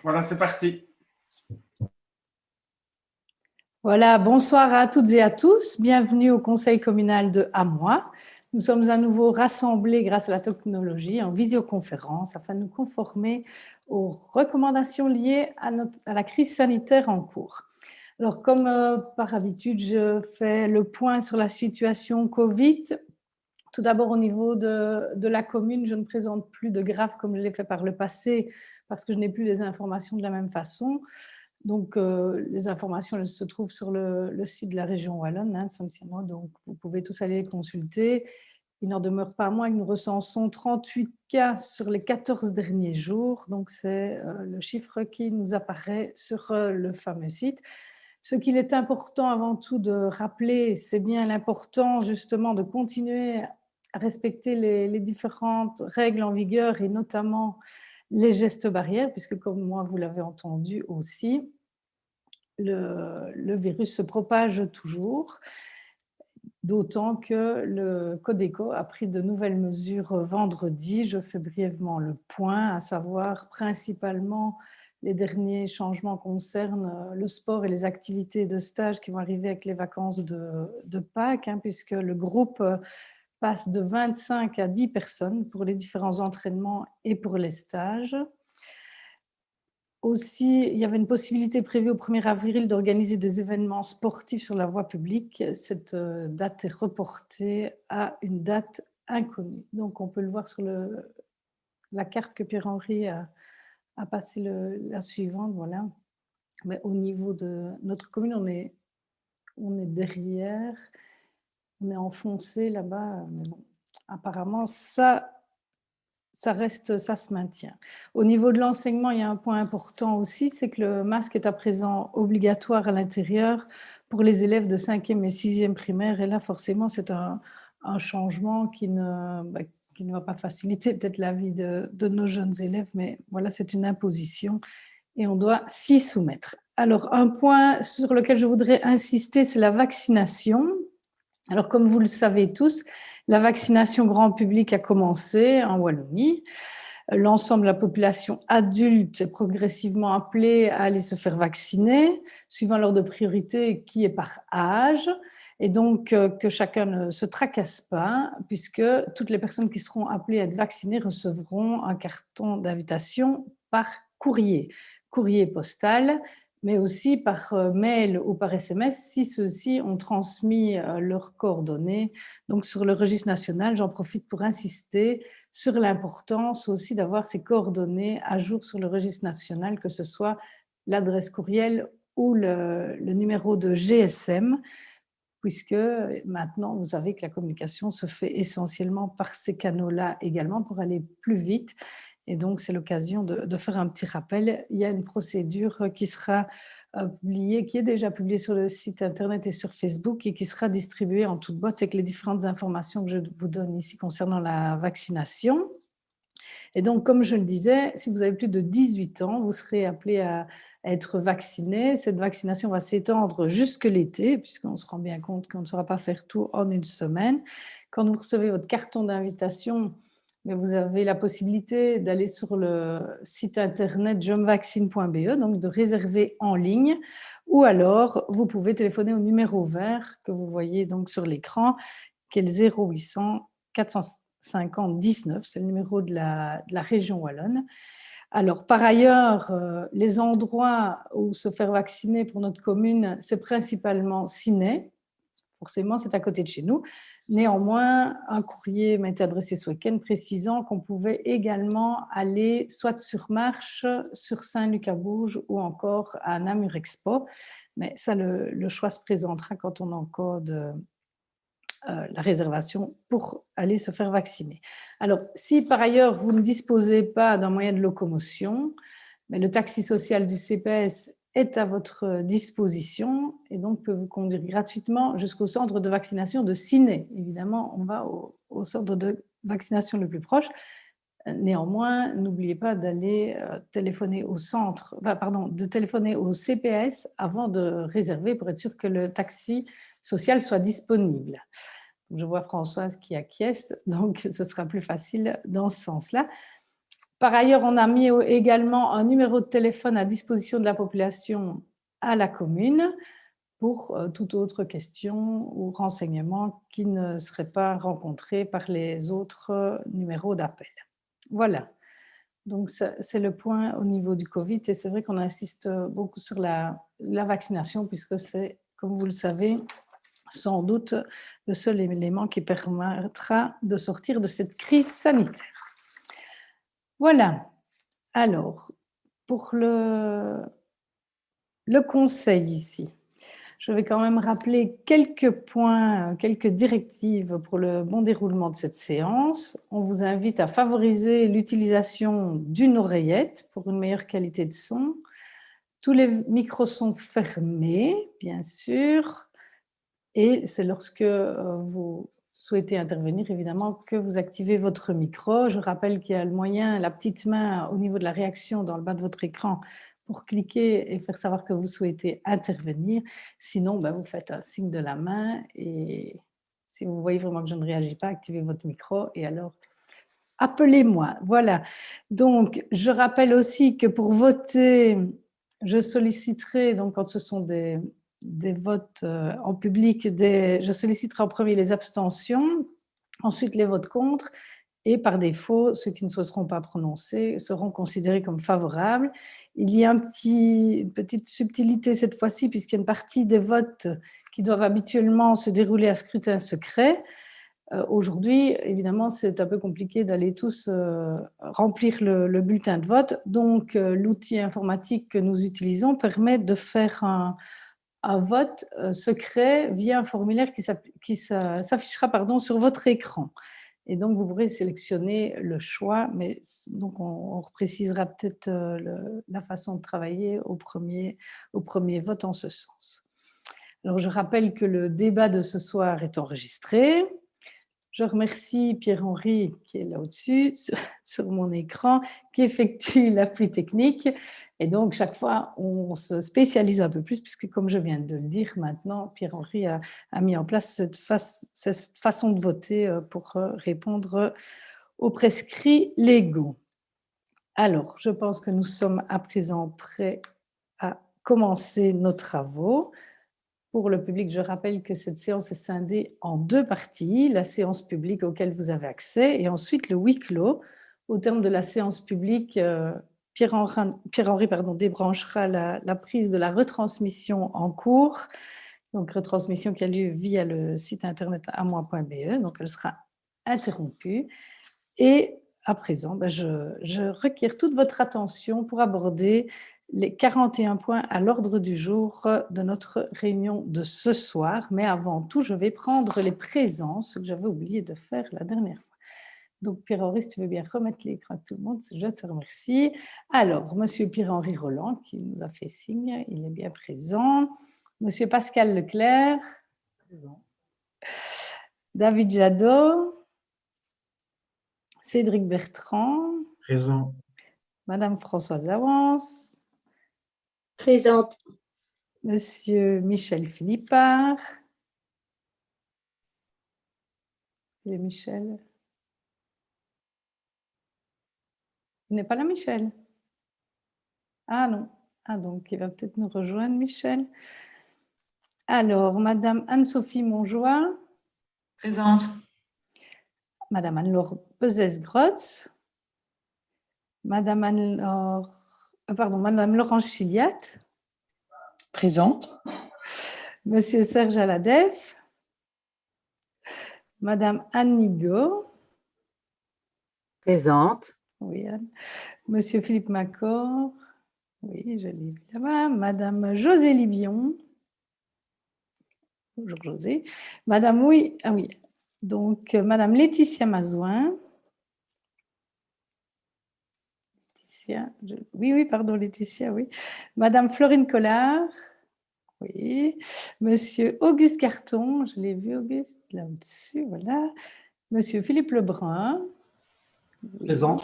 Voilà, c'est parti. Voilà, bonsoir à toutes et à tous. Bienvenue au Conseil communal de Amois. Nous sommes à nouveau rassemblés grâce à la technologie en visioconférence afin de nous conformer aux recommandations liées à la crise sanitaire en cours. Alors, comme par habitude, je fais le point sur la situation Covid. Tout d'abord, au niveau de la commune, je ne présente plus de graphes comme je l'ai fait par le passé parce que je n'ai plus les informations de la même façon. Donc, les informations elles se trouvent sur le site de la région Wallonne, essentiellement. Donc, vous pouvez tous aller les consulter. Il n'en demeure pas moins que nous recensons 38 cas sur les 14 derniers jours. Donc, c'est le chiffre qui nous apparaît sur le fameux site. Ce qu'il est important avant tout de rappeler, c'est bien l'important justement de continuer à respecter les différentes règles en vigueur et notamment les gestes barrières, puisque comme moi, vous l'avez entendu aussi, le virus se propage toujours, d'autant que le Codeco a pris de nouvelles mesures vendredi. Je fais brièvement le point, à savoir principalement les derniers changements concernent le sport et les activités de stage qui vont arriver avec les vacances de Pâques, puisque le groupe passe de 25 à 10 personnes pour les différents entraînements et pour les stages. Aussi, il y avait une possibilité prévue au 1er avril d'organiser des événements sportifs sur la voie publique. Cette date est reportée à une date inconnue. Donc, on peut le voir sur la carte que Pierre-Henri a passée, la suivante. Voilà. Mais au niveau de notre commune, on est derrière, on est enfoncé là-bas. Mais bon, apparemment, ça se maintient. Au niveau de l'enseignement, il y a un point important aussi, c'est que le masque est à présent obligatoire à l'intérieur pour les élèves de 5e et 6e primaire. Et là, forcément, c'est un changement qui ne va pas faciliter peut-être la vie de nos jeunes élèves, mais voilà, c'est une imposition et on doit s'y soumettre. Alors, un point sur lequel je voudrais insister, c'est la vaccination. Alors, comme vous le savez tous, la vaccination grand public a commencé en Wallonie. L'ensemble de la population adulte est progressivement appelée à aller se faire vacciner, suivant l'ordre de priorité qui est par âge. Et donc, que chacun ne se tracasse pas, puisque toutes les personnes qui seront appelées à être vaccinées recevront un carton d'invitation par courrier postal, mais aussi par mail ou par SMS si ceux-ci ont transmis leurs coordonnées. Donc, sur le registre national, j'en profite pour insister sur l'importance aussi d'avoir ces coordonnées à jour sur le registre national, que ce soit l'adresse courriel ou le numéro de GSM, puisque maintenant, vous savez que la communication se fait essentiellement par ces canaux-là également pour aller plus vite. Et donc, c'est l'occasion de faire un petit rappel. Il y a une procédure qui sera publiée, qui est déjà publiée sur le site Internet et sur Facebook et qui sera distribuée en toute boîte avec les différentes informations que je vous donne ici concernant la vaccination. Et donc, comme je le disais, si vous avez plus de 18 ans, vous serez appelé à être vacciné. Cette vaccination va s'étendre jusque l'été, puisqu'on se rend bien compte qu'on ne saura pas faire tout en une semaine. Quand vous recevez votre carton d'invitation, vous avez la possibilité d'aller sur le site internet jemvaccine.be, donc de réserver en ligne, ou alors vous pouvez téléphoner au numéro vert que vous voyez donc sur l'écran, qui est le 0800 450 19, c'est le numéro de la région Wallonne. Alors, par ailleurs, les endroits où se faire vacciner pour notre commune, c'est principalement Ciney. Forcément, c'est à côté de chez nous. Néanmoins, un courrier m'a été adressé ce week-end précisant qu'on pouvait également aller soit sur Marche, sur Saint-Luc-à-Bourges ou encore à Namur Expo. Mais ça, le choix se présentera quand on encode la réservation pour aller se faire vacciner. Alors, si par ailleurs vous ne disposez pas d'un moyen de locomotion, mais le taxi social du CPS est à votre disposition et donc peut vous conduire gratuitement jusqu'au centre de vaccination de Ciney. Évidemment, on va au centre de vaccination le plus proche. Néanmoins, n'oubliez pas d'aller téléphoner de téléphoner au CPS avant de réserver pour être sûr que le taxi social soit disponible. Je vois Françoise qui acquiesce, donc ce sera plus facile dans ce sens-là. Par ailleurs, on a mis également un numéro de téléphone à disposition de la population à la commune pour toute autre question ou renseignement qui ne serait pas rencontré par les autres numéros d'appel. Voilà. Donc, c'est le point au niveau du Covid. Et c'est vrai qu'on insiste beaucoup sur la vaccination, puisque c'est, comme vous le savez, sans doute le seul élément qui permettra de sortir de cette crise sanitaire. Voilà. Alors, pour le conseil ici, je vais quand même rappeler quelques points, quelques directives pour le bon déroulement de cette séance. On vous invite à favoriser l'utilisation d'une oreillette pour une meilleure qualité de son. Tous les micros sont fermés, bien sûr, et c'est lorsque vous souhaitez intervenir, évidemment, que vous activez votre micro. Je rappelle qu'il y a le moyen, la petite main au niveau de la réaction dans le bas de votre écran pour cliquer et faire savoir que vous souhaitez intervenir. Sinon, vous faites un signe de la main et si vous voyez vraiment que je ne réagis pas, activez votre micro et alors appelez-moi. Voilà. Donc, je rappelle aussi que pour voter, je solliciterai, donc quand ce sont des votes en public, je solliciterai en premier les abstentions, ensuite les votes contre, et par défaut, ceux qui ne se seront pas prononcés seront considérés comme favorables. Il y a une petite subtilité cette fois-ci, puisqu'il y a une partie des votes qui doivent habituellement se dérouler à scrutin secret. Aujourd'hui, évidemment, c'est un peu compliqué d'aller tous remplir le bulletin de vote. Donc, l'outil informatique que nous utilisons permet de faire un vote secret via un formulaire qui s'affichera sur votre écran. Et donc, vous pourrez sélectionner le choix, mais donc on reprécisera peut-être la façon de travailler au premier vote en ce sens. Alors, je rappelle que le débat de ce soir est enregistré. Je remercie Pierre-Henri, qui est là au-dessus, sur mon écran, qui effectue l'appui technique. Et donc, chaque fois, on se spécialise un peu plus, puisque comme je viens de le dire maintenant, Pierre-Henri a mis en place cette façon de voter pour répondre aux prescrits légaux. Alors, je pense que nous sommes à présent prêts à commencer nos travaux. Pour le public, je rappelle que cette séance est scindée en deux parties, la séance publique auquel vous avez accès et ensuite le huis clos. Au terme de la séance publique, Pierre-Henri débranchera la prise de la retransmission en cours, donc retransmission qui a lieu via le site internet amoi.be, donc elle sera interrompue. Et à présent, je requiers toute votre attention pour aborder les 41 points à l'ordre du jour de notre réunion de ce soir. Mais avant tout, je vais prendre les présences, ce que j'avais oublié de faire la dernière fois. Donc, Pierre-Henri, si tu veux bien remettre l'écran à tout le monde, je te remercie. Alors, Monsieur Pierre-Henri Roland, qui nous a fait signe, il est bien présent. Monsieur Pascal Leclerc. Présent. David Jadot. Cédric Bertrand. Présent. Madame Françoise Avance. Présente. Monsieur Michel Philippard. Et Michel. Il n'est pas là, Michel? Ah non. Ah donc, il va peut-être nous rejoindre, Michel. Alors, Madame Anne-Sophie Monjoie. Présente. Madame Anne-Laure Pezès-Grotz. Madame Madame Laurence Chiliat. Présente. Monsieur Serge Aladef. Madame Anne Nigaud. Présente. Oui, Anne. Monsieur Philippe Macor. Oui, je l'ai vu là-bas. Madame José Libion. Bonjour José. Madame, oui, ah oui. Donc, Madame Laetitia Mazouin. Oui, pardon, Laetitia, oui. Madame Florine Collard. Oui. Monsieur Auguste Carton, je l'ai vu, Auguste, là au-dessus, voilà. Monsieur Philippe Lebrun. Oui. Présent.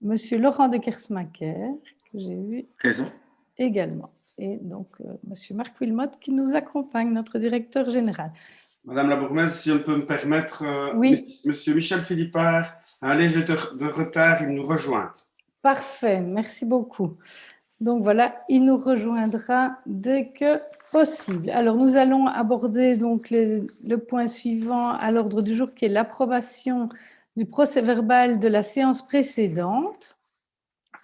Monsieur Laurent de Kersmacher, que j'ai vu. Présent. Également. Et donc, Monsieur Marc Wilmot qui nous accompagne, notre directeur général. Madame la bourgmestre, si on peut me permettre, Oui. Monsieur Michel Philippard a un léger de retard, il nous rejoint. Parfait, merci beaucoup. Donc voilà, il nous rejoindra dès que possible. Alors nous allons aborder donc le point suivant à l'ordre du jour qui est l'approbation du procès-verbal de la séance précédente.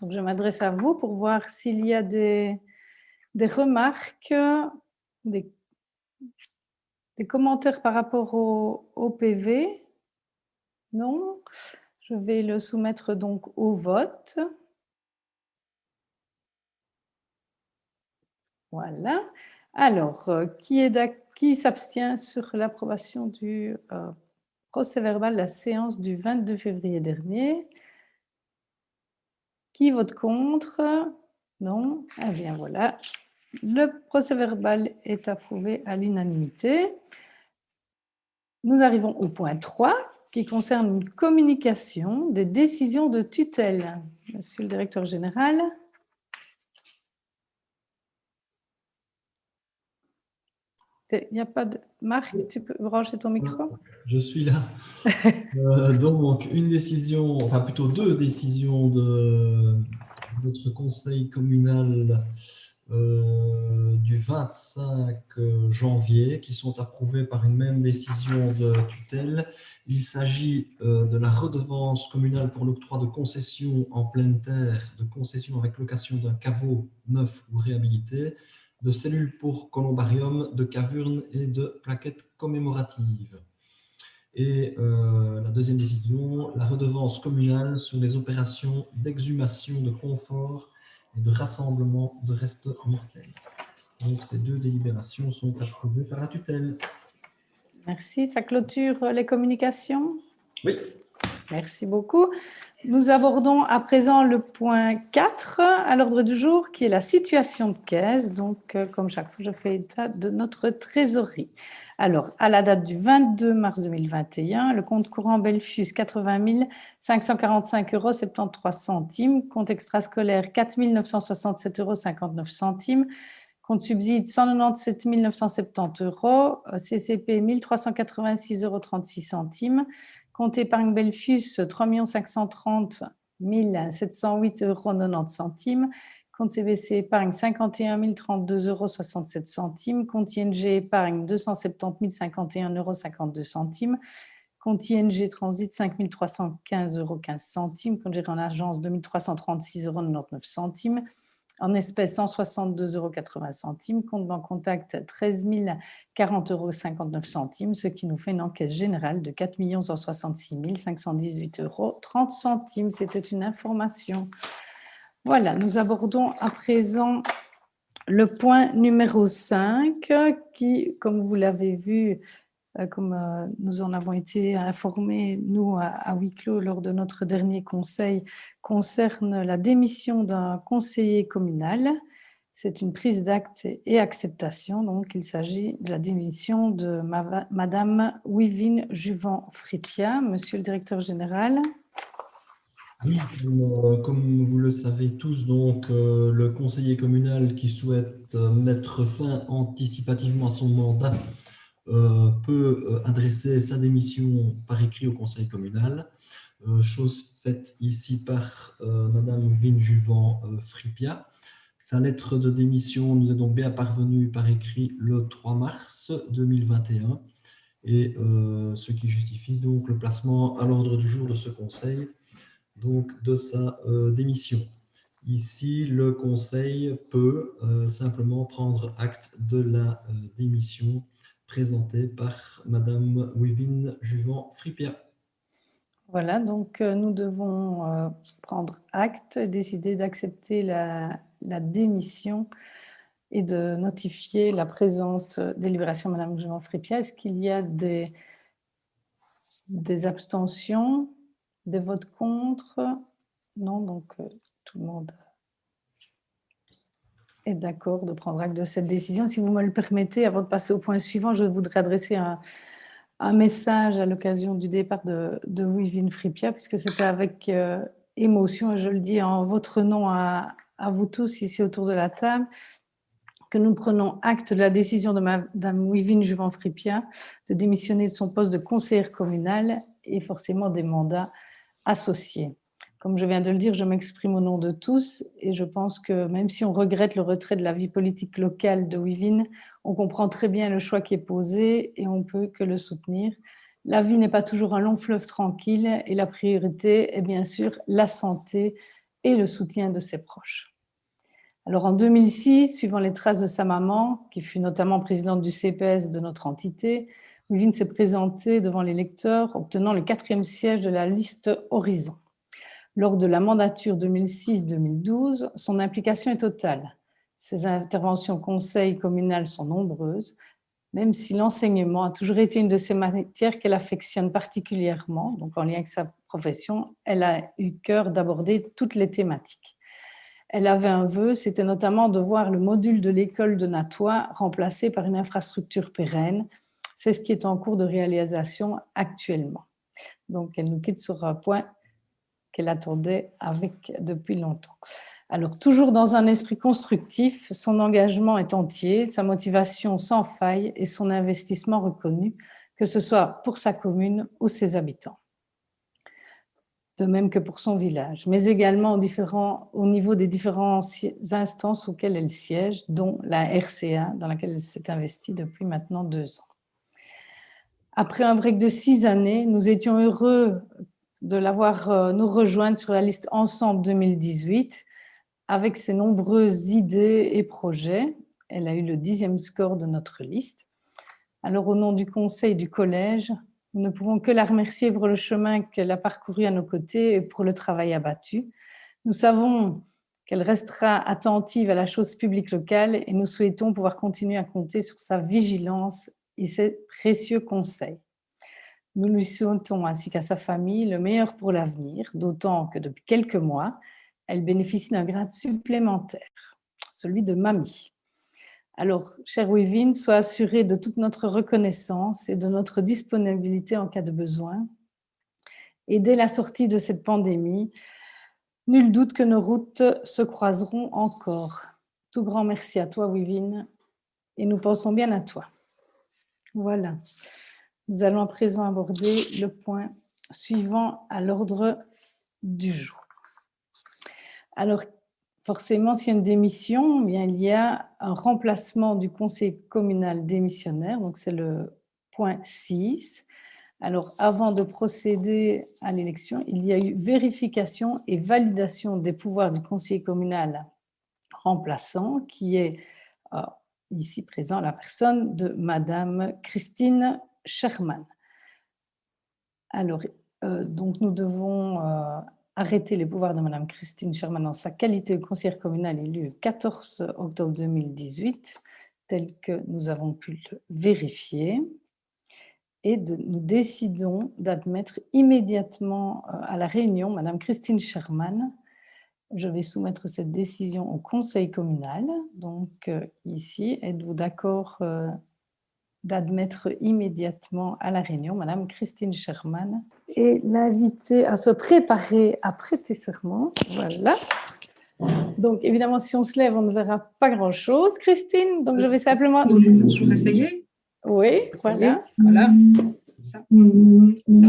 Donc je m'adresse à vous pour voir s'il y a des remarques, des commentaires par rapport au PV. Non, je vais le soumettre donc au vote. Voilà. Alors, qui s'abstient sur l'approbation du procès-verbal de la séance du 22 février dernier? Qui vote contre? Non? Eh bien, voilà. Le procès-verbal est approuvé à l'unanimité. Nous arrivons au point 3, qui concerne une communication des décisions de tutelle. Monsieur le directeur général. Il n'y a pas de... Marc, tu peux brancher ton micro? Je suis là. Donc, une décision, enfin plutôt deux décisions de notre conseil communal du 25 janvier qui sont approuvées par une même décision de tutelle. Il s'agit de la redevance communale pour l'octroi de concessions en pleine terre, de concessions avec location d'un caveau neuf ou réhabilité, de cellules pour columbarium, de cavurnes et de plaquettes commémoratives. Et la deuxième décision, la redevance communale sur les opérations d'exhumation de confort et de rassemblement de restes mortels. Donc, ces deux délibérations sont approuvées par la tutelle. Merci. Ça clôture les communications? Oui. Merci beaucoup. Nous abordons à présent le point 4 à l'ordre du jour, qui est la situation de caisse. Donc, comme chaque fois, je fais état de notre trésorerie. Alors, à la date du 22 mars 2021, le compte courant Belfius, 80 545,73 €. Compte extrascolaire, 4 967,59 €. Compte subside, 197 970 €. CCP, 1 386,36 €. Compte épargne Belfius, 3 530 708,90 €. Compte CVC épargne, 51 032,67 €. Compte ING épargne, 270 051,52 €. Compte ING Transit, 5 315,15 €. Compte géré en agence, 2 336,99 €. En espèces, 162,80 €. Compte banque contact, 13 040,59 €, ce qui nous fait une encaisse générale de 4 166 518,30 €. C'était une information. Voilà, nous abordons à présent le point numéro 5 qui, comme vous l'avez vu, comme nous en avons été informés, nous, à huis clos, lors de notre dernier conseil, concerne la démission d'un conseiller communal. C'est une prise d'acte et acceptation. Donc, il s'agit de la démission de Madame Wivine Juvent-Fripia. Monsieur le directeur général. Oui, comme vous le savez tous, donc, le conseiller communal qui souhaite mettre fin anticipativement à son mandat peut adresser sa démission par écrit au conseil communal, chose faite ici par Madame Wivine Juvent-Fripia. Sa lettre de démission nous est donc bien parvenue par écrit le 3 mars 2021, et ce qui justifie donc le placement à l'ordre du jour de ce conseil, donc de sa démission. Ici, le conseil peut simplement prendre acte de la démission présentée par Madame Wivine Juvent-Fripia. Voilà, donc nous devons prendre acte, décider d'accepter la démission et de notifier la présente délibération de Madame Juvent-Fripia. Est-ce qu'il y a des abstentions, des votes contre? Non, donc tout le monde est d'accord de prendre acte de cette décision. Si vous me le permettez, avant de passer au point suivant, je voudrais adresser un message à l'occasion du départ de Wivine Fripia, puisque c'était avec émotion, et je le dis en votre nom à vous tous ici autour de la table, que nous prenons acte de la décision de Mme Wivine Juvin-Fripia de démissionner de son poste de conseillère communale et forcément des mandats associés. Comme je viens de le dire, je m'exprime au nom de tous et je pense que même si on regrette le retrait de la vie politique locale de Wivine, on comprend très bien le choix qui est posé et on ne peut que le soutenir. La vie n'est pas toujours un long fleuve tranquille et la priorité est bien sûr la santé et le soutien de ses proches. Alors en 2006, suivant les traces de sa maman, qui fut notamment présidente du CPS de notre entité, Wivine s'est présentée devant les lecteurs, obtenant le 4e siège de la liste Horizon. Lors de la mandature 2006-2012, son implication est totale. Ses interventions au conseil communal sont nombreuses, même si l'enseignement a toujours été une de ces matières qu'elle affectionne particulièrement, donc en lien avec sa profession, elle a eu cœur d'aborder toutes les thématiques. Elle avait un vœu, c'était notamment de voir le module de l'école de Natois remplacé par une infrastructure pérenne. C'est ce qui est en cours de réalisation actuellement. Donc, elle nous quitte sur un point qu'elle attendait depuis longtemps. Alors, toujours dans un esprit constructif, son engagement est entier, sa motivation sans faille et son investissement reconnu, que ce soit pour sa commune ou ses habitants. De même que pour son village, mais également au niveau des différentes instances auxquelles elle siège, dont la RCA, dans laquelle elle s'est investie depuis maintenant 2 ans. Après un break de 6 années, nous étions heureux de l'avoir nous rejoindre sur la liste Ensemble 2018, avec ses nombreuses idées et projets. Elle a eu le 10e score de notre liste. Alors, au nom du conseil du collège, nous ne pouvons que la remercier pour le chemin qu'elle a parcouru à nos côtés et pour le travail abattu. Nous savons qu'elle restera attentive à la chose publique locale et nous souhaitons pouvoir continuer à compter sur sa vigilance et ses précieux conseils. Nous lui souhaitons ainsi qu'à sa famille le meilleur pour l'avenir, d'autant que depuis quelques mois, elle bénéficie d'un grade supplémentaire, celui de mamie. Alors, chère Wivine, sois assurée de toute notre reconnaissance et de notre disponibilité en cas de besoin. Et dès la sortie de cette pandémie, nul doute que nos routes se croiseront encore. Tout grand merci à toi, Wivine, et nous pensons bien à toi. Voilà. Nous allons à présent aborder le point suivant à l'ordre du jour. Alors, forcément, s'il y a une démission, bien, il y a un remplacement du conseil communal démissionnaire, donc c'est le point 6. Alors, avant de procéder à l'élection, il y a eu vérification et validation des pouvoirs du conseiller communal remplaçant, qui est ici présent la personne de Madame Christine Sherman. Alors, donc nous devons arrêter les pouvoirs de Madame Christine Sherman en sa qualité de conseillère communale élue le 14 octobre 2018, tel que nous avons pu le vérifier. Et nous décidons d'admettre immédiatement à la réunion Madame Christine Sherman. Je vais soumettre cette décision au conseil communal. Donc ici, êtes-vous d'accord d'admettre immédiatement à la réunion Madame Christine Sherman et l'inviter à se préparer à prêter serment. Voilà. Donc évidemment, si on se lève, on ne verra pas grand-chose, Christine. Donc je vais simplement... Je vais essayer. Oui, voilà. Voilà. Ça. Ça.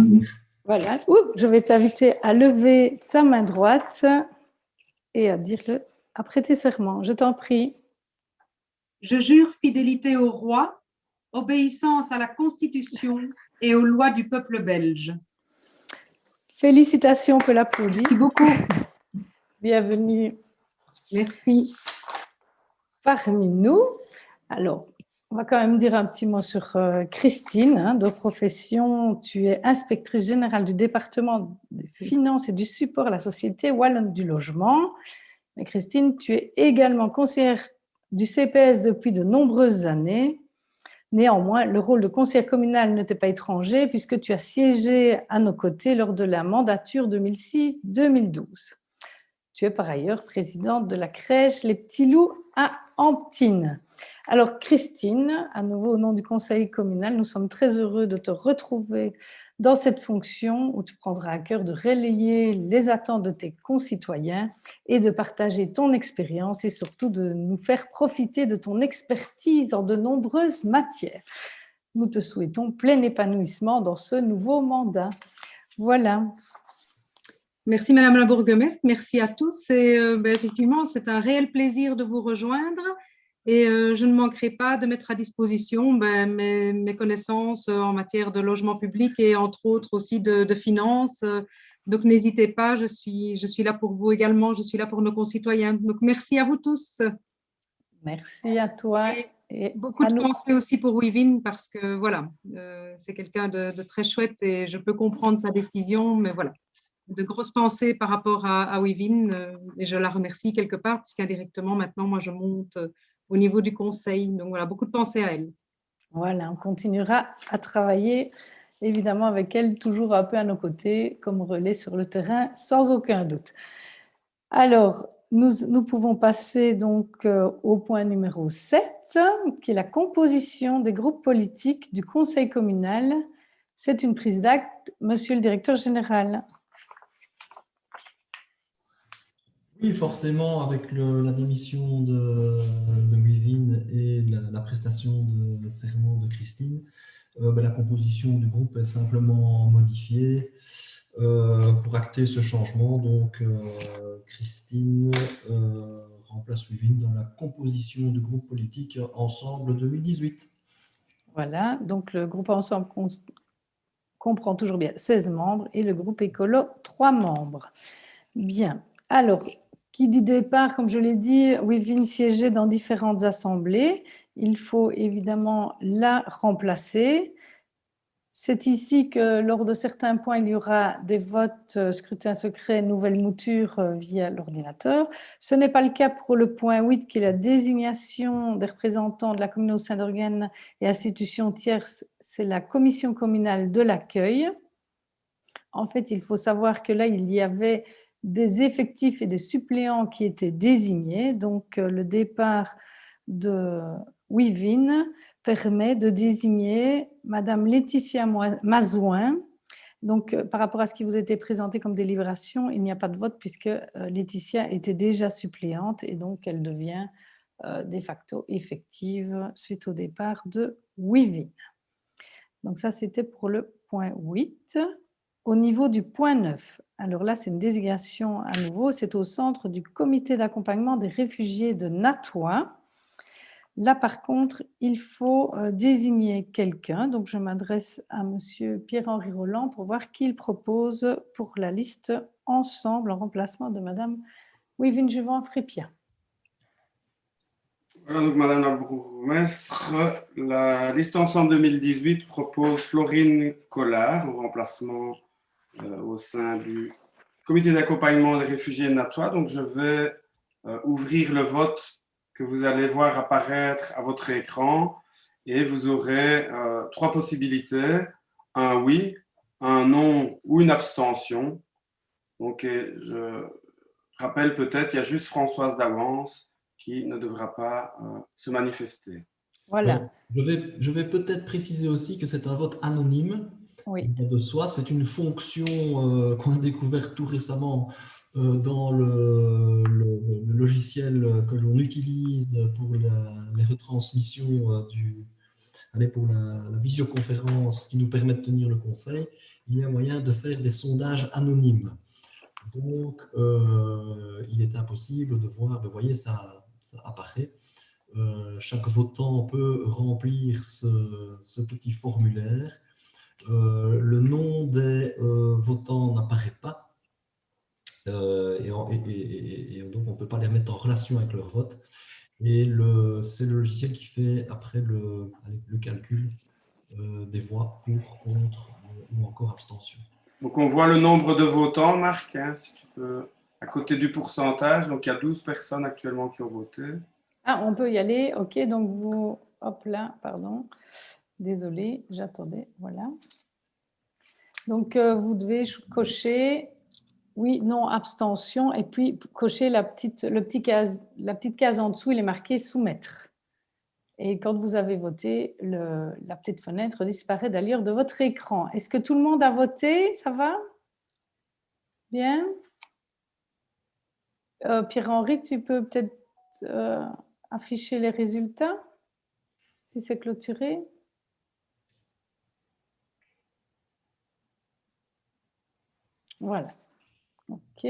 Voilà. Je vais t'inviter à lever ta main droite et à à prêter serment. Je t'en prie. Je jure fidélité au roi, obéissance à la Constitution et aux lois du peuple belge. Félicitations, on peut l'applaudir. Merci beaucoup. Bienvenue. Merci. Parmi nous. Alors, on va quand même dire un petit mot sur Christine. De profession, tu es inspectrice générale du département des finances et du support à la Société Wallonne du logement. Mais Christine, tu es également conseillère du CPS depuis de nombreuses années. Néanmoins, le rôle de conseillère communale ne t'est pas étranger puisque tu as siégé à nos côtés lors de la mandature 2006-2012. Tu es par ailleurs présidente de la crèche Les Petits Loups à Antine. Alors Christine, à nouveau au nom du conseil communal, nous sommes très heureux de te retrouver dans cette fonction où tu prendras à cœur de relayer les attentes de tes concitoyens et de partager ton expérience et surtout de nous faire profiter de ton expertise en de nombreuses matières. Nous te souhaitons plein épanouissement dans ce nouveau mandat. Voilà. Merci Madame la bourgmestre, merci à tous. Et effectivement, c'est un réel plaisir de vous rejoindre. Et je ne manquerai pas de mettre à disposition mes connaissances en matière de logement public et entre autres aussi de finances. Donc n'hésitez pas, je suis là pour vous également, je suis là pour nos concitoyens. Donc merci à vous tous. Merci à toi. Et beaucoup de pensées aussi pour Wivine parce que voilà, c'est quelqu'un de très chouette et je peux comprendre sa décision, mais voilà. De grosses pensées par rapport à Wivine et je la remercie quelque part puisqu'indirectement maintenant moi je monte au niveau du conseil. Donc voilà, beaucoup de pensées à elle. Voilà, on continuera à travailler évidemment avec elle, toujours un peu à nos côtés, comme relais sur le terrain, sans aucun doute. Alors, nous pouvons passer donc au point numéro 7, qui est la composition des groupes politiques du conseil communal. C'est une prise d'acte, monsieur le directeur général. Oui, forcément, avec la démission de Wivine et la prestation de serment de Christine, la composition du groupe est simplement modifiée pour acter ce changement. Donc, Christine remplace Wivine dans la composition du groupe politique Ensemble 2018. Voilà, donc le groupe Ensemble comprend toujours bien 16 membres et le groupe Écolo 3 membres. Bien, alors, qui dit départ, comme je l'ai dit, Wivine siégeait dans différentes assemblées. Il faut évidemment la remplacer. C'est ici que lors de certains points, il y aura des votes scrutin secret, nouvelle mouture via l'ordinateur. Ce n'est pas le cas pour le point 8 qui est la désignation des représentants de la communauté au sein d'organes et institutions tierces. C'est la commission communale de l'accueil. En fait, il faut savoir que là, il y avait des effectifs et des suppléants qui étaient désignés. Donc, le départ de Wivine permet de désigner Madame Laetitia Mazouin. Donc, par rapport à ce qui vous était présenté comme délibération, il n'y a pas de vote puisque Laetitia était déjà suppléante et donc elle devient de facto effective suite au départ de Wivine. Donc, ça, c'était pour le point 8. Au niveau du point 9, alors là, c'est une désignation à nouveau, c'est au centre du comité d'accompagnement des réfugiés de Natois. Là, par contre, il faut désigner quelqu'un. Donc, je m'adresse à monsieur Pierre-Henri Roland pour voir qui il propose pour la liste Ensemble en remplacement de madame Wivine Juvin-Frépia. Voilà, donc madame la bourgmestre, la liste Ensemble 2018 propose Florine Collard en remplacement au sein du comité d'accompagnement des réfugiés natois. Donc, je vais ouvrir le vote que vous allez voir apparaître à votre écran et vous aurez 3 possibilités, un oui, un non ou une abstention. Donc, je rappelle peut-être, il y a juste Françoise d'avance qui ne devra pas se manifester. Voilà. Je vais peut-être préciser aussi que c'est un vote anonyme. Oui. De soi, c'est une fonction qu'on a découverte tout récemment dans le logiciel que l'on utilise pour les retransmissions pour la visioconférence qui nous permet de tenir le conseil. Il y a moyen de faire des sondages anonymes. Donc, il est impossible de voir, vous voyez, ça apparaît. Chaque votant peut remplir ce petit formulaire. Le nom des votants n'apparaît pas et donc on ne peut pas les mettre en relation avec leur vote. Et c'est le logiciel qui fait après le calcul des voix pour, contre ou encore abstention. Donc on voit le nombre de votants, Marc, hein, si tu peux, à côté du pourcentage. Donc il y a 12 personnes actuellement qui ont voté. Ah, on peut y aller. OK, donc vous... Hop là, pardon. Désolée, j'attendais. Voilà. Donc, vous devez cocher oui, non, abstention. Et puis, cochez la petite case en dessous, il est marqué soumettre. Et quand vous avez voté, la petite fenêtre disparaît d'ailleurs de votre écran. Est-ce que tout le monde a voté? Ça va? Bien. Pierre-Henri, tu peux peut-être afficher les résultats, si c'est clôturé. Voilà. OK.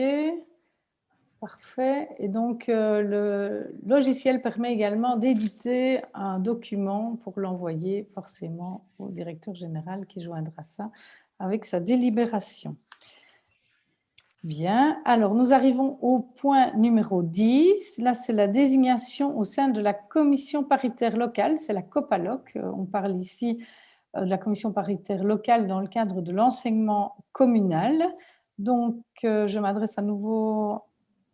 Parfait. Et donc, le logiciel permet également d'éditer un document pour l'envoyer forcément au directeur général qui joindra ça avec sa délibération. Bien. Alors, nous arrivons au point numéro 10. Là, c'est la désignation au sein de la commission paritaire locale. C'est la COPALOC. On parle ici de la commission paritaire locale dans le cadre de l'enseignement communal. Donc, je m'adresse à nouveau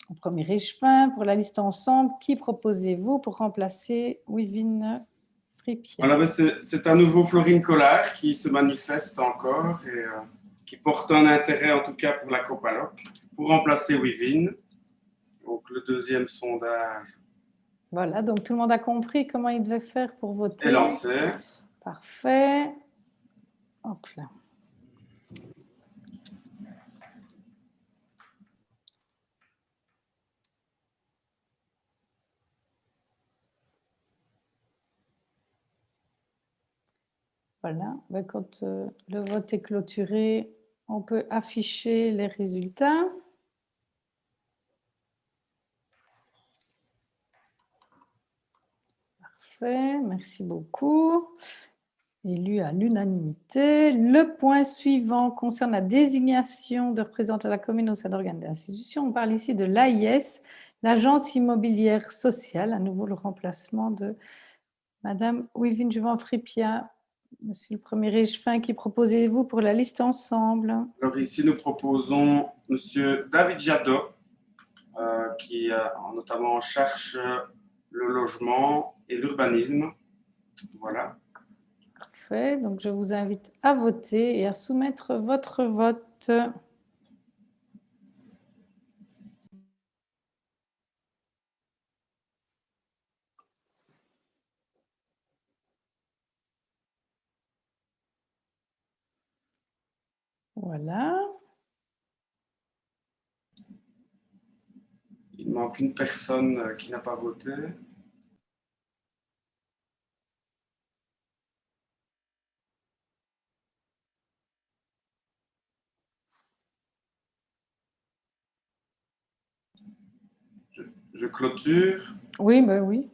au premier échevin pour la liste ensemble. Qui proposez-vous pour remplacer Wivine Fripien? Voilà, c'est à nouveau Florine Collard qui se manifeste encore et qui porte un intérêt, en tout cas pour la COPALOC, pour remplacer Wivine. Donc, le deuxième sondage Voilà, donc tout le monde a compris comment il devait faire pour voter. est lancé. Parfait. Hop là. Voilà, ben, quand le vote est clôturé, on peut afficher les résultats. Parfait, merci beaucoup. Élu à l'unanimité. Le point suivant concerne la désignation de représentants de la commune au sein d'organes d'institution. On parle ici de l'AIS, l'Agence immobilière sociale, à nouveau le remplacement de Madame Wivine Juvent-Fripia. Monsieur le premier échevin, qui proposez-vous pour la liste ensemble? Alors ici, nous proposons Monsieur David Jadot, qui notamment en charge le logement et l'urbanisme. Voilà. Parfait, donc je vous invite à voter et à soumettre votre vote. Voilà. Il manque une personne qui n'a pas voté. Je clôture. Oui, ben oui.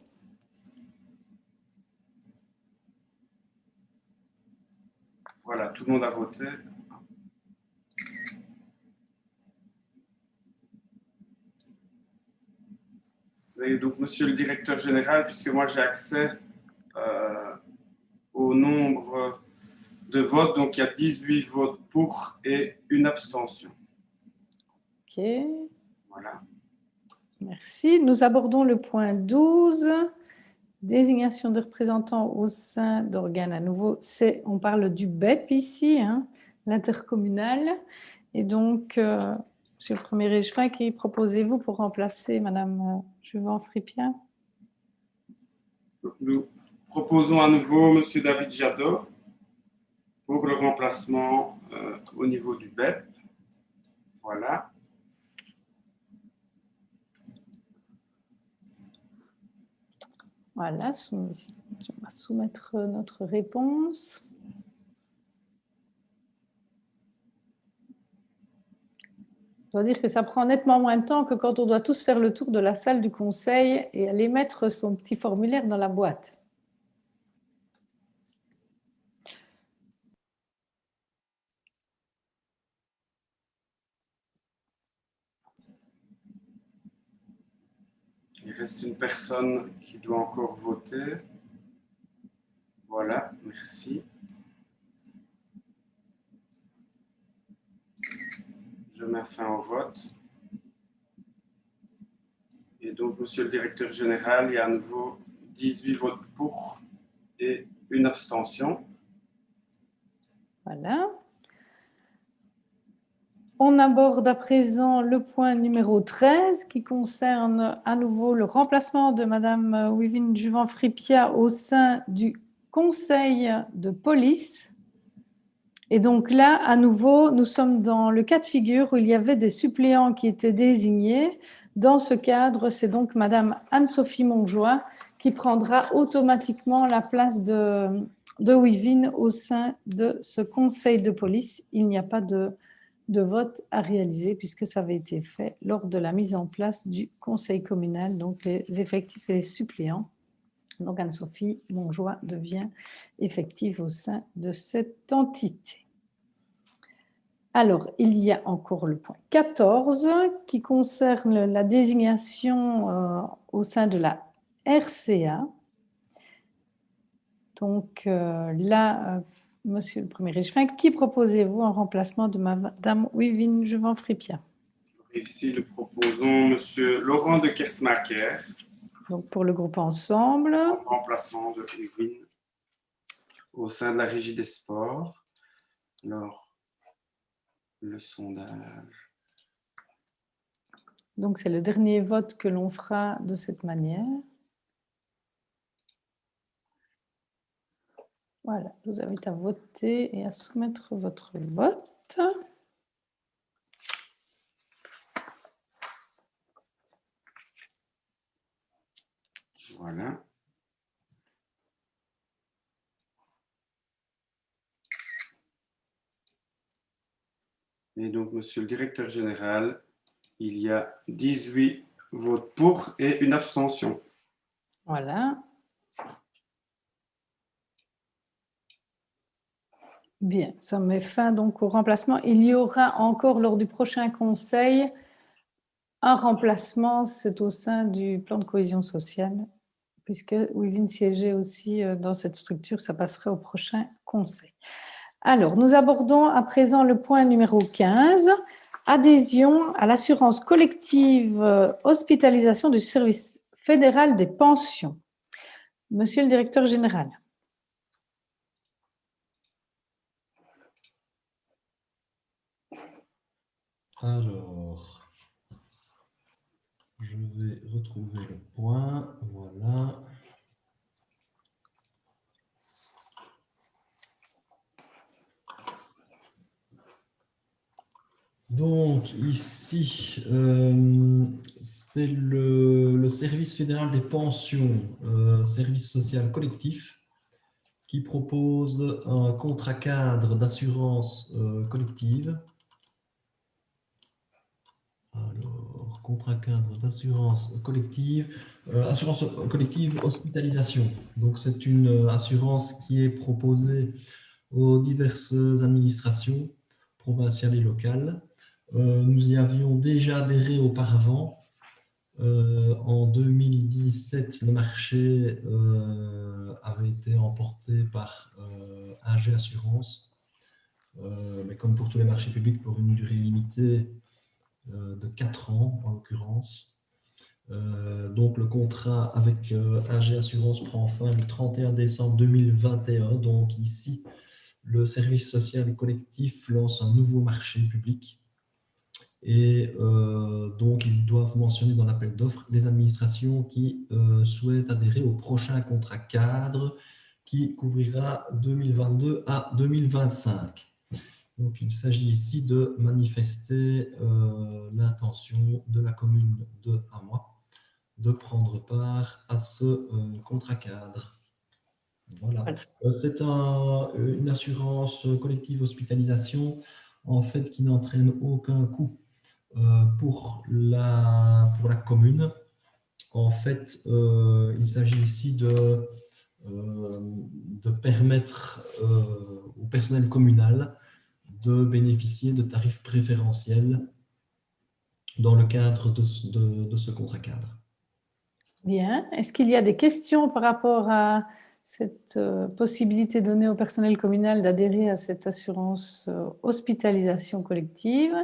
Voilà, tout le monde a voté. Et donc, monsieur le directeur général, puisque moi j'ai accès au nombre de votes, donc il y a 18 votes pour et une abstention. OK. Voilà. Merci. Nous abordons le point 12. Désignation de représentants au sein d'organes. À nouveau, on parle du BEP ici, hein, l'intercommunal. Et donc, monsieur le premier échevin, qui proposez-vous pour remplacer Madame Juvent-Fripien? Nous proposons à nouveau monsieur David Jadot pour le remplacement au niveau du BEP. Voilà. Voilà, on va soumettre notre réponse. Je dois dire que ça prend nettement moins de temps que quand on doit tous faire le tour de la salle du conseil et aller mettre son petit formulaire dans la boîte. Il reste une personne qui doit encore voter. Voilà, merci. Je mets fin au vote. Et donc, monsieur le directeur général, il y a à nouveau 18 votes pour et une abstention. Voilà. On aborde à présent le point numéro 13 qui concerne à nouveau le remplacement de Madame Wivine Juvent-Fripia au sein du conseil de police. Et donc là, à nouveau, nous sommes dans le cas de figure où il y avait des suppléants qui étaient désignés. Dans ce cadre, c'est donc Madame Anne-Sophie Montjoie qui prendra automatiquement la place de Wivine au sein de ce conseil de police. Il n'y a pas de vote à réaliser puisque ça avait été fait lors de la mise en place du conseil communal, donc les effectifs et les suppléants. Donc Anne-Sophie Montjoie devient effective au sein de cette entité. Alors, il y a encore le point 14 qui concerne la désignation au sein de la RCA. Donc là, Monsieur le Premier Échevin, qui proposez-vous en remplacement de Madame Wivine Juvent-Fripia? Ici, nous proposons Monsieur Laurent de Kersmaker, Donc pour le groupe Ensemble. en remplaçant de Wivine au sein de la Régie des sports. Alors, le sondage. Donc c'est le dernier vote que l'on fera de cette manière. Voilà, je vous invite à voter et à soumettre votre vote. Voilà. Et donc, Monsieur le Directeur Général, il y a 18 votes pour et une abstention. Voilà. Bien, ça met fin donc au remplacement. Il y aura encore lors du prochain conseil un remplacement, c'est au sein du plan de cohésion sociale, puisque Wivine siégeait aussi dans cette structure, ça passerait au prochain conseil. Alors, nous abordons à présent le point numéro 15, adhésion à l'assurance collective hospitalisation du service fédéral des pensions. Monsieur le Directeur Général. Alors, je vais retrouver le point. Voilà. Donc, ici, c'est le service fédéral des pensions, service social collectif, qui propose un contrat cadre d'assurance collective. Alors, contrat cadre d'assurance collective hospitalisation. Donc, c'est une assurance qui est proposée aux diverses administrations provinciales et locales. Nous y avions déjà adhéré auparavant. En 2017, le marché avait été emporté par AG Assurance, mais comme pour tous les marchés publics, pour une durée limitée de 4 ans en l'occurrence. Donc le contrat avec AG Assurance prend fin le 31 décembre 2021. Donc ici, le service social collectif lance un nouveau marché public. Et donc, ils doivent mentionner dans l'appel d'offres les administrations qui souhaitent adhérer au prochain contrat cadre qui couvrira 2022 à 2025. Donc, il s'agit ici de manifester l'intention de la commune de Hamois de prendre part à ce contrat cadre. Voilà. C'est une assurance collective hospitalisation en fait qui n'entraîne aucun coût pour la commune. En fait, il s'agit ici de permettre au personnel communal de bénéficier de tarifs préférentiels dans le cadre de ce contrat cadre. Bien. Est-ce qu'il y a des questions par rapport à cette possibilité donnée au personnel communal d'adhérer à cette assurance hospitalisation collective?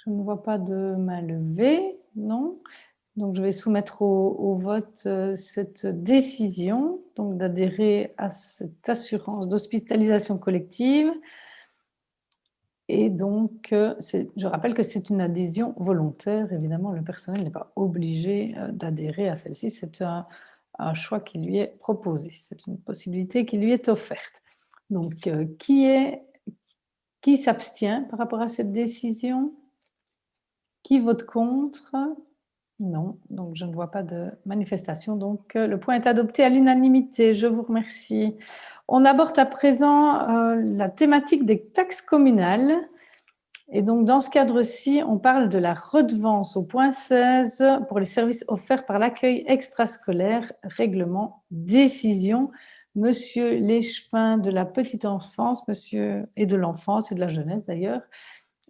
Je ne vois pas de main levée, non. Donc, je vais soumettre au vote cette décision donc d'adhérer à cette assurance d'hospitalisation collective. Et donc, je rappelle que c'est une adhésion volontaire. Évidemment, le personnel n'est pas obligé d'adhérer à celle-ci. C'est un choix qui lui est proposé. C'est une possibilité qui lui est offerte. Donc, qui s'abstient par rapport à cette décision? Qui vote contre? Non, donc je ne vois pas de manifestation. Donc, le point est adopté à l'unanimité. Je vous remercie. On aborde à présent la thématique des taxes communales. Et donc, dans ce cadre-ci, on parle de la redevance au point 16 pour les services offerts par l'accueil extrascolaire, règlement, décision. Monsieur Léchevin de la petite enfance, et de l'enfance et de la jeunesse d'ailleurs,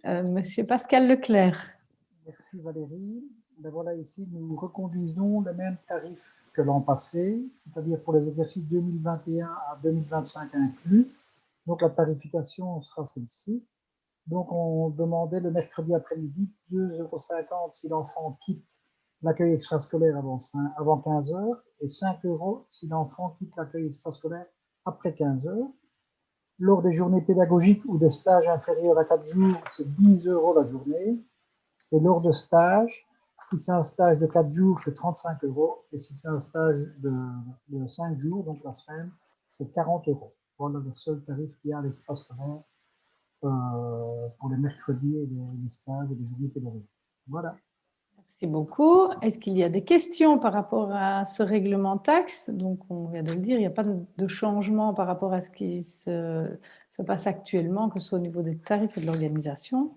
monsieur Pascal Leclerc. Merci Valérie. Ben voilà, ici, nous reconduisons les mêmes tarifs que l'an passé, c'est-à-dire pour les exercices 2021 à 2025 inclus. Donc, la tarification sera celle-ci. Donc, on demandait le mercredi après-midi 2,50 € si l'enfant quitte l'accueil extrascolaire avant 15 h et 5 € si l'enfant quitte l'accueil extrascolaire après 15 h. Lors des journées pédagogiques ou des stages inférieurs à 4 jours, c'est 10 € la journée. Et lors de stage, si c'est un stage de 4 jours, c'est 35 €. Et si c'est un stage de 5 jours, donc la semaine, c'est 40 €. Voilà le seul tarif qu'il y a à l'extrascolaire pour les mercredis et les stages et les journées pédagogiques. Voilà. Merci beaucoup. Est-ce qu'il y a des questions par rapport à ce règlement taxe? Donc, on vient de le dire, il n'y a pas de changement par rapport à ce qui se passe actuellement, que ce soit au niveau des tarifs et de l'organisation.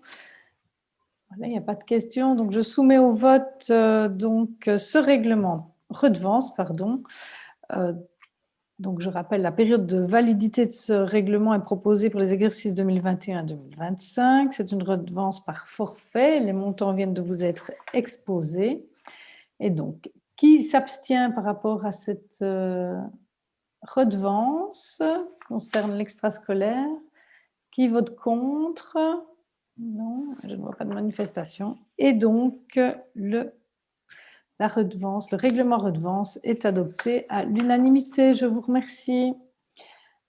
Voilà, il n'y a pas de questions. Donc, je soumets au vote ce règlement, redevance, pardon. Donc, je rappelle, la période de validité de ce règlement est proposée pour les exercices 2021-2025. C'est une redevance par forfait. Les montants viennent de vous être exposés. Et donc, qui s'abstient par rapport à cette redevance concerne l'extrascolaire? Qui vote contre? Non, je ne vois pas de manifestation. Et donc, le règlement redevance est adopté à l'unanimité. Je vous remercie.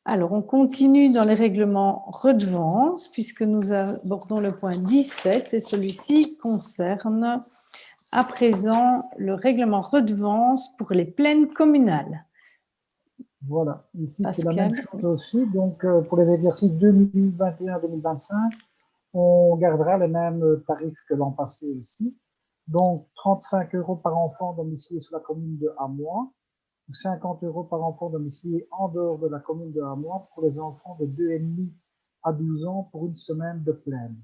Alors, on continue dans les règlements redevance puisque nous abordons le point 17 et celui-ci concerne à présent le règlement redevance pour les plaines communales. Voilà, ici c'est la Pascal, même chose aussi. Donc, pour les exercices 2021-2025, on gardera les mêmes tarifs que l'an passé aussi. Donc, 35 € par enfant domicilié sur la commune de Hamois, ou 50 € par enfant domicilié en dehors de la commune de Hamois pour les enfants de 2,5 à 12 ans pour une semaine de plaine.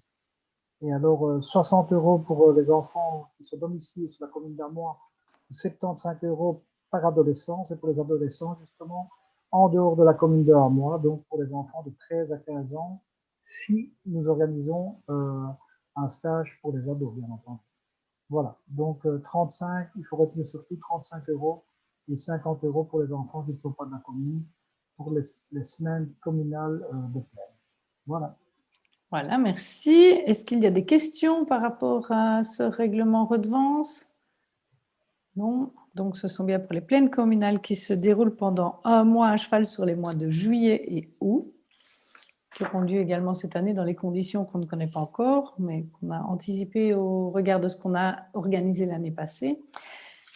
Et alors, 60 € pour les enfants qui sont domiciliés sur la commune d'Hamois, ou 75 € par adolescent, c'est pour les adolescents justement, en dehors de la commune de Hamois, donc pour les enfants de 13 à 15 ans, si nous organisons un stage pour les ados, bien entendu. Voilà, donc 35, il faut retenir surtout 35 € et 50 € pour les enfants qui ne sont pas de la commune pour les semaines communales de plaine. Voilà. Voilà, merci. Est-ce qu'il y a des questions par rapport à ce règlement redevance? Non. Donc, ce sont bien pour les plaines communales qui se déroulent pendant un mois à cheval sur les mois de juillet et août, qui auront lieu également cette année dans les conditions qu'on ne connaît pas encore, mais qu'on a anticipées au regard de ce qu'on a organisé l'année passée.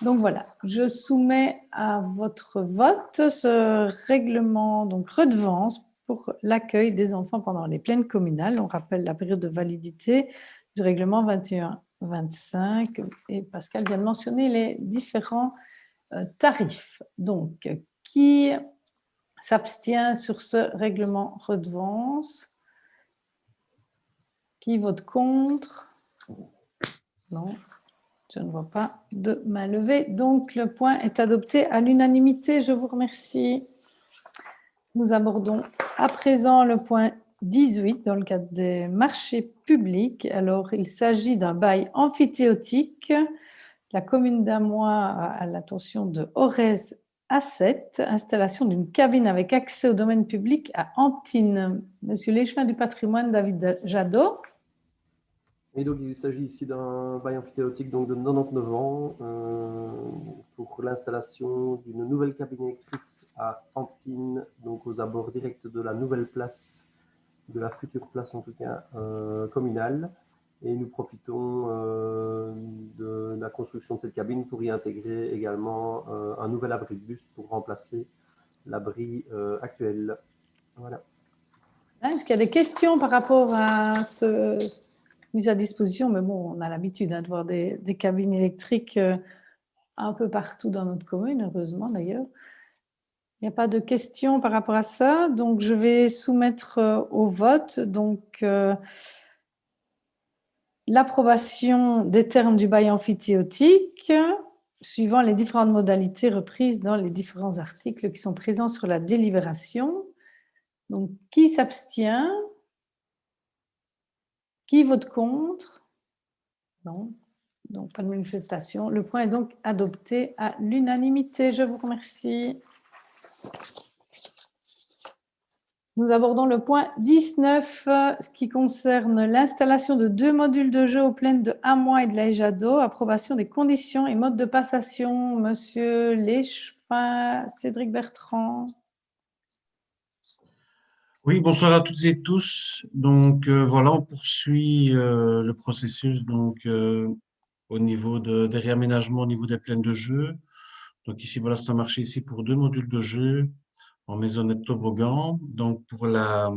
Donc voilà, je soumets à votre vote ce règlement, donc redevance pour l'accueil des enfants pendant les plaines communales. On rappelle la période de validité du règlement 21-25 et Pascal vient de mentionner les différents tarifs. Donc, qui s'abstient sur ce règlement redevance? Qui vote contre? Non. Je ne vois pas de main levée. Donc, le point est adopté à l'unanimité. Je vous remercie. Nous abordons à présent le point 18 dans le cadre des marchés publics. Alors, il s'agit d'un bail amphithéotique. La commune d'Hamois à l'attention de Orez Asset, installation d'une cabine avec accès au domaine public à Antine. Monsieur Léchevin du patrimoine, David Jadot. Et donc, il s'agit ici d'un bail amphithéotique donc de 99 ans pour l'installation d'une nouvelle cabine électrique à Antine, donc aux abords directs de la nouvelle place de la future place en tout cas communale. Et nous profitons de la construction de cette cabine pour y intégrer également un nouvel abri de bus pour remplacer l'abri actuel. Voilà. Est-ce qu'il y a des questions par rapport à ce mise à disposition? Mais bon, on a l'habitude de voir des cabines électriques un peu partout dans notre commune, heureusement d'ailleurs. Il n'y a pas de questions par rapport à ça, donc je vais soumettre au vote donc l'approbation des termes du bail amphithéotique suivant les différentes modalités reprises dans les différents articles qui sont présents sur la délibération. Donc, qui s'abstient? Qui vote contre? Non. Donc, pas de manifestation. Le point est donc adopté à l'unanimité. Je vous remercie. Nous abordons le point 19, ce qui concerne l'installation de 2 modules de jeu aux plaines de Hamois et de la Jadot, approbation des conditions et modes de passation. Monsieur Léchevin, Cédric Bertrand. Oui, bonsoir à toutes et tous. Donc voilà, on poursuit le processus donc au niveau des réaménagements au niveau des plaines de jeu. Donc ici, voilà, c'est un marché ici pour 2 modules de jeu en maisonnette toboggan. Donc pour la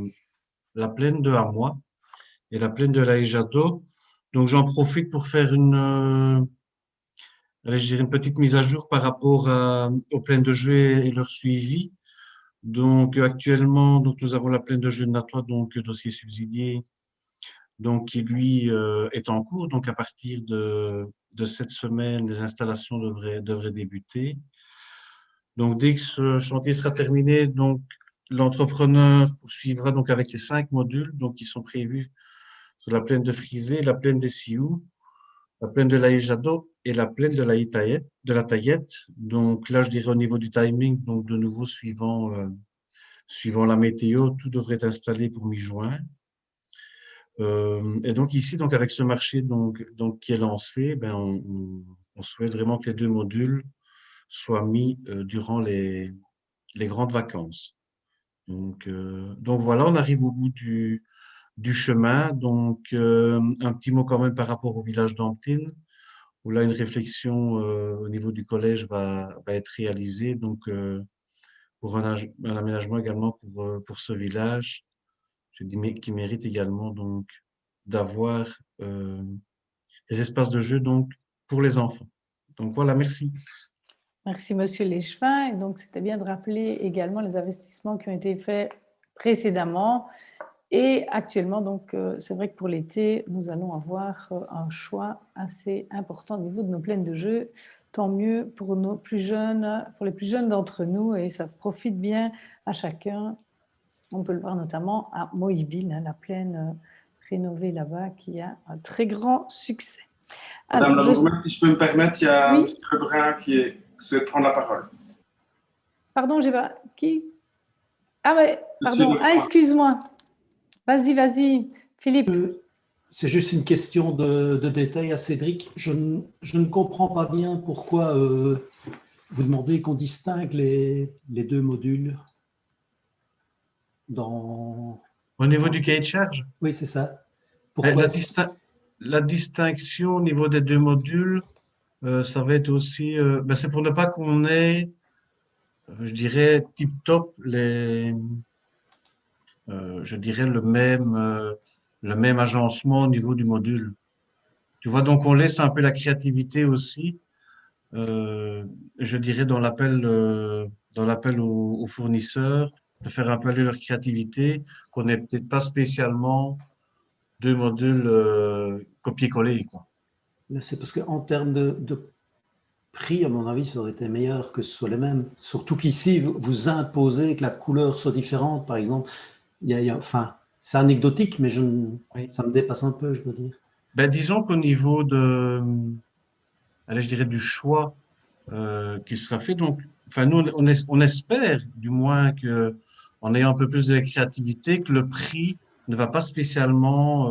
plaine de Hamois et la plaine de la Jadot. Donc j'en profite pour faire allez, je dirais une petite mise à jour par rapport aux plaines de jeu et leur suivi. Donc actuellement, donc nous avons la plaine de jeu de Natois, donc dossier subsidié, donc qui lui est en cours. Donc à partir de cette semaine, les installations devraient débuter. Donc dès que ce chantier sera terminé, donc l'entrepreneur poursuivra donc avec les 5 modules donc qui sont prévus sur la plaine de Frisé, la plaine des Sioux, la plaine de la Jadot et la plaine de la Taillette. Donc là, je dirais au niveau du timing, donc de nouveau suivant la météo, tout devrait être installé pour mi-juin. Et donc ici, donc avec ce marché donc qui est lancé, ben on souhaite vraiment que les 2 modules soient mis durant les grandes vacances. Donc voilà, on arrive au bout du chemin. Donc un petit mot quand même par rapport au village d'Amptine, où là une réflexion au niveau du collège va être réalisée. Donc pour un aménagement également pour ce village, je dis qui mérite également donc d'avoir des espaces de jeu donc pour les enfants. Donc voilà, merci. Merci, Monsieur Léchevin. Et donc, c'était bien de rappeler également les investissements qui ont été faits précédemment. Et actuellement, donc, c'est vrai que pour l'été, nous allons avoir un choix assez important au niveau de nos plaines de jeu. Tant mieux pour nos plus jeunes, pour les plus jeunes d'entre nous, et ça profite bien à chacun. On peut le voir notamment à Moïville, hein, la plaine rénovée là-bas, qui a un très grand succès. Madame la bourgmestre, si je peux me permettre, il y a M. Lebrun qui souhaite prendre la parole. Pardon, j'ai pas... Qui? Ah, mais pardon, excuse-moi. Vas-y, Philippe. C'est juste une question de détail à Cédric. Je ne comprends pas bien pourquoi vous demandez qu'on distingue les 2 modules dans... Au niveau du cahier de charge? Oui, c'est ça. Pourquoi la distinction au niveau des 2 modules, ça va être aussi... c'est pour ne pas qu'on ait, je dirais, tip-top je dirais le même agencement au niveau du module. Tu vois, donc on laisse un peu la créativité aussi, je dirais dans l'appel aux fournisseurs, de faire un peu aller leur créativité, qu'on n'ait peut-être pas spécialement 2 modules copier-coller, quoi. C'est parce qu'en termes de prix, à mon avis, ça aurait été meilleur que ce soit les mêmes. Surtout qu'ici, vous imposez que la couleur soit différente, par exemple. Enfin, c'est anecdotique, mais ça me dépasse un peu, je veux dire. Ben, disons qu'au niveau je dirais du choix qui sera fait, donc, enfin, nous, on espère, du moins, que en ayant un peu plus de créativité, que le prix ne va pas spécialement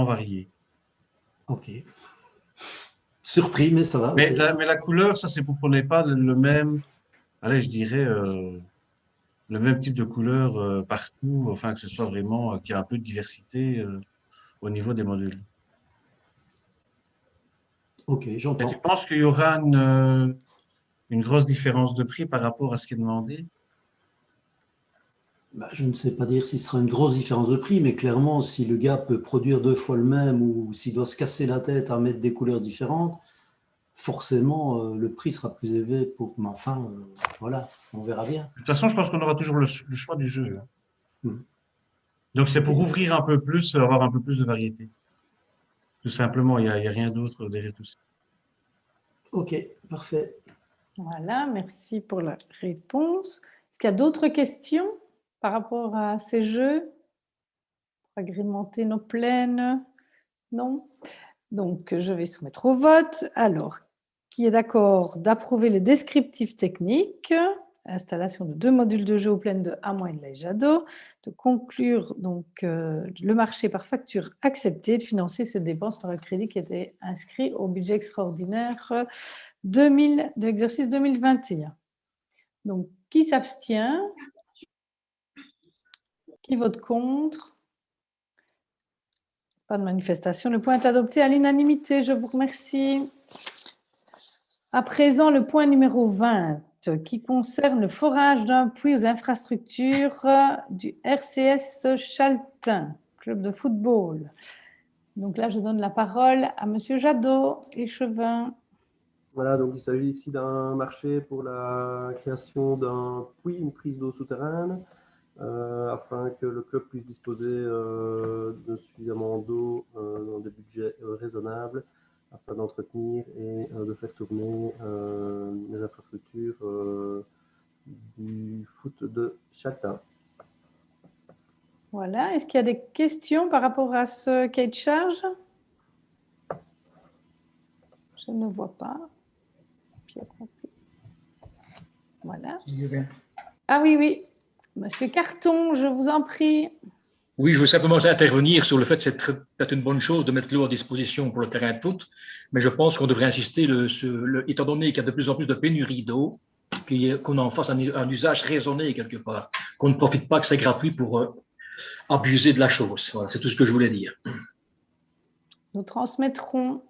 varier. Ok. Surpris, mais ça va. Mais, okay. mais la couleur, ça, c'est pour qu'on n'ait pas le même, je dirais, le même type de couleur partout, enfin que ce soit vraiment qu'il y ait un peu de diversité au niveau des modules. Ok, Et tu j'entends. penses qu'il y aura une grosse différence de prix par rapport à ce qui est demandé? Bah, je ne sais pas dire si ce sera une grosse différence de prix, mais clairement, si le gars peut produire 2 fois le même ou s'il doit se casser la tête à mettre des couleurs différentes, forcément, le prix sera plus élevé pour. Mais enfin, voilà, on verra bien. De toute façon, je pense qu'on aura toujours le choix du jeu, hein. Hmm. Donc, c'est pour ouvrir un peu plus, avoir un peu plus de variété. Tout simplement, il n'y a rien d'autre derrière tout ça. Ok, parfait. Voilà, merci pour la réponse. Est-ce qu'il y a d'autres questions par rapport à ces jeux? Pour agrémenter nos plaines? Non? Donc, je vais soumettre au vote. Alors, qui est d'accord d'approuver le descriptif technique, installation de 2 modules de jeu aux plaines de Hamon et de l'Aïjado, de conclure donc le marché par facture acceptée, de financer cette dépense par le crédit qui était inscrit au budget extraordinaire de l'exercice 2021. Donc, qui s'abstient? Qui vote contre? Pas de manifestation. Le point est adopté à l'unanimité. Je vous remercie. À présent, le point numéro 20 qui concerne le forage d'un puits aux infrastructures du RCS Chaltin, club de football. Donc là, je donne la parole à Monsieur Jadot, échevin. Voilà, donc il s'agit ici d'un marché pour la création d'un puits, une prise d'eau souterraine, afin que le club puisse disposer de suffisamment d'eau dans des budgets raisonnables, afin d'entretenir et de faire tourner les infrastructures du foot de Châtain. Voilà. Est-ce qu'il y a des questions par rapport à ce cahier de charge? Je ne vois pas. Voilà. Ah oui, oui. Monsieur Carton, je vous en prie. Oui, je veux simplement intervenir sur le fait que c'est peut-être une bonne chose de mettre l'eau à disposition pour le terrain de foot, mais je pense qu'on devrait insister, étant donné qu'il y a de plus en plus de pénurie d'eau, qu'on en fasse un usage raisonné quelque part, qu'on ne profite pas que c'est gratuit pour abuser de la chose. Voilà, c'est tout ce que je voulais dire. Nous transmettrons.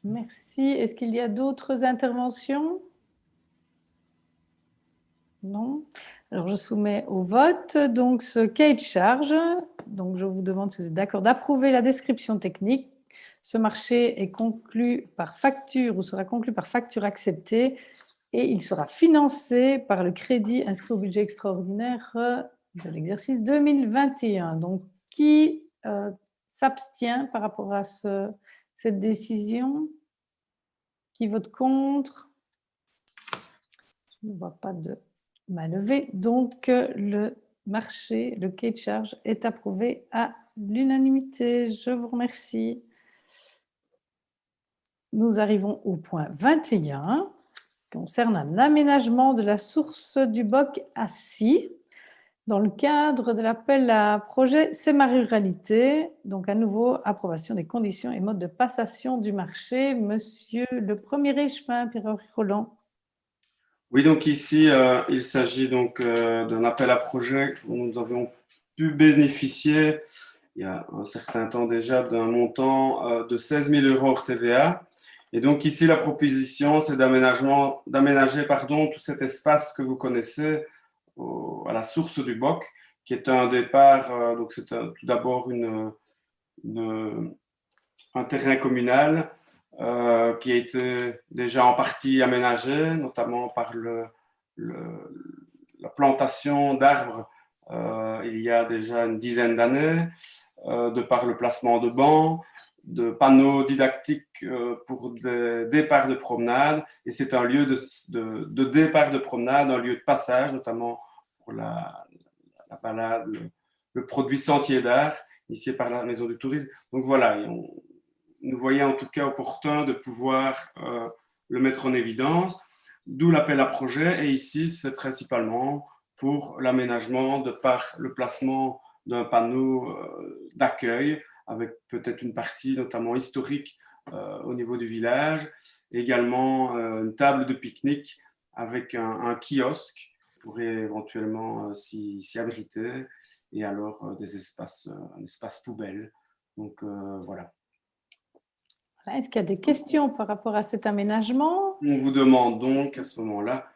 Merci. Est-ce qu'il y a d'autres interventions? Non. Alors, je soumets au vote donc ce cahier de charge. Donc, je vous demande si vous êtes d'accord d'approuver la description technique. Ce marché est conclu par facture ou sera conclu par facture acceptée et il sera financé par le crédit inscrit au budget extraordinaire de l'exercice 2021. Donc, qui s'abstient par rapport à cette décision? Qui vote contre? Je ne vois pas de main levée. Donc, le marché, le cahier de charge est approuvé à l'unanimité. Je vous remercie. Nous arrivons au point 21, qui concerne un aménagement de la source du Boc à Scie, dans le cadre de l'appel à projet C'est ma ruralité. Donc, à nouveau, approbation des conditions et modes de passation du marché. Monsieur le premier échevin, Pierre-Henri Roland. Oui, donc ici, il s'agit donc d'un appel à projet dont nous avions pu bénéficier il y a un certain temps déjà d'un montant de 16 000 € hors TVA. Et donc ici, la proposition, c'est d'aménager tout cet espace que vous connaissez à la source du Boc, qui est un départ, donc c'est tout d'abord un terrain communal qui a été déjà en partie aménagé, notamment par la plantation d'arbres il y a déjà une dizaine d'années, de par le placement de bancs, de panneaux didactiques pour des départs de promenade. Et c'est un lieu de départ de promenade, un lieu de passage, notamment pour la balade, le produit Sentier d'Art, initié par la Maison du Tourisme. Donc voilà, nous voyons en tout cas opportun de pouvoir le mettre en évidence, d'où l'appel à projet. Et ici, c'est principalement pour l'aménagement de par le placement d'un panneau d'accueil, avec peut-être une partie notamment historique au niveau du village, également une table de pique-nique avec un kiosque pourrait éventuellement s'y abriter, et alors un espace poubelle. Donc voilà. Est-ce qu'il y a des questions par rapport à cet aménagement? On vous demande donc à ce moment-là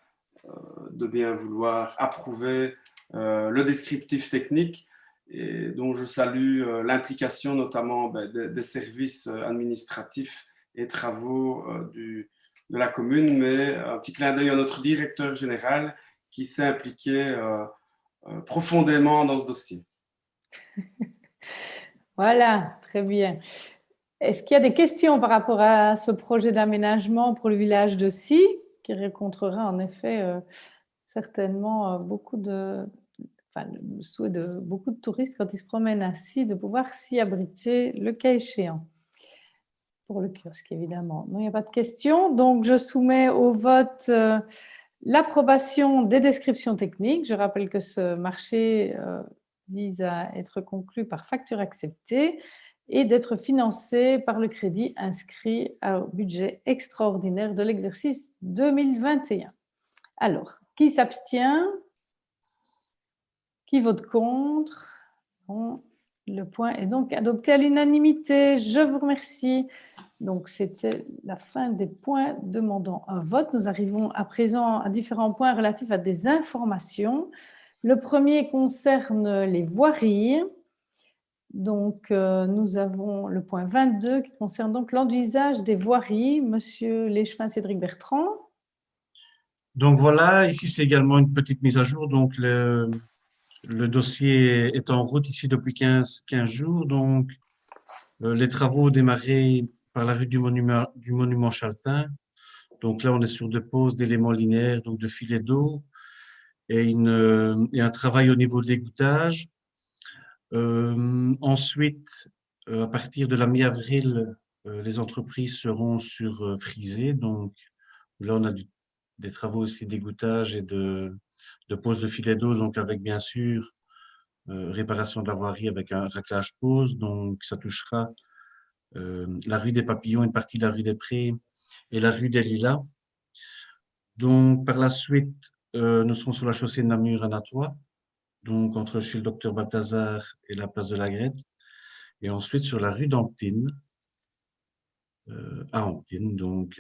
de bien vouloir approuver le descriptif technique, et dont je salue l'implication notamment des services administratifs et travaux de la commune, mais un petit clin d'œil à notre directeur général qui s'est impliqué profondément dans ce dossier. Voilà, très bien. Est-ce qu'il y a des questions par rapport à ce projet d'aménagement pour le village de Sy, qui rencontrera en effet certainement le souhait de beaucoup de touristes quand ils se promènent à Sy, de pouvoir s'y abriter le cas échéant, pour le kiosque évidemment. Non, il n'y a pas de questions, donc je soumets au vote l'approbation des descriptions techniques. Je rappelle que ce marché vise à être conclu par facture acceptée et d'être financé par le crédit inscrit au budget extraordinaire de l'exercice 2021. Alors, qui s'abstient? Qui vote contre? Bon, le point est donc adopté à l'unanimité. Je vous remercie. Donc, c'était la fin des points demandant un vote. Nous arrivons à présent à différents points relatifs à des informations. Le premier concerne les voiries. Donc, nous avons le point 22 qui concerne donc l'enduisage des voiries. Monsieur Léchevin, Cédric Bertrand. Donc voilà, ici c'est également une petite mise à jour. Donc le dossier est en route ici depuis 15 jours. Donc les travaux ont démarré par la rue du monument Chaltin. Donc là, on est sur des poses d'éléments linéaires, donc de filets d'eau et un travail au niveau de l'égouttage. Ensuite, à partir de la mi-avril, les entreprises seront sur frisées. Donc là, on a des travaux aussi d'égouttage et de pose de filets d'eau, donc avec bien sûr réparation de la voirie avec un raclage pose. Donc ça touchera la rue des Papillons, une partie de la rue des Prés et la rue des Lilas. Donc par la suite, nous serons sur la chaussée de Namur à Natois, donc entre chez le docteur Balthazar et la place de la Grette, et ensuite sur la rue d'Amptine, à Amptine. Donc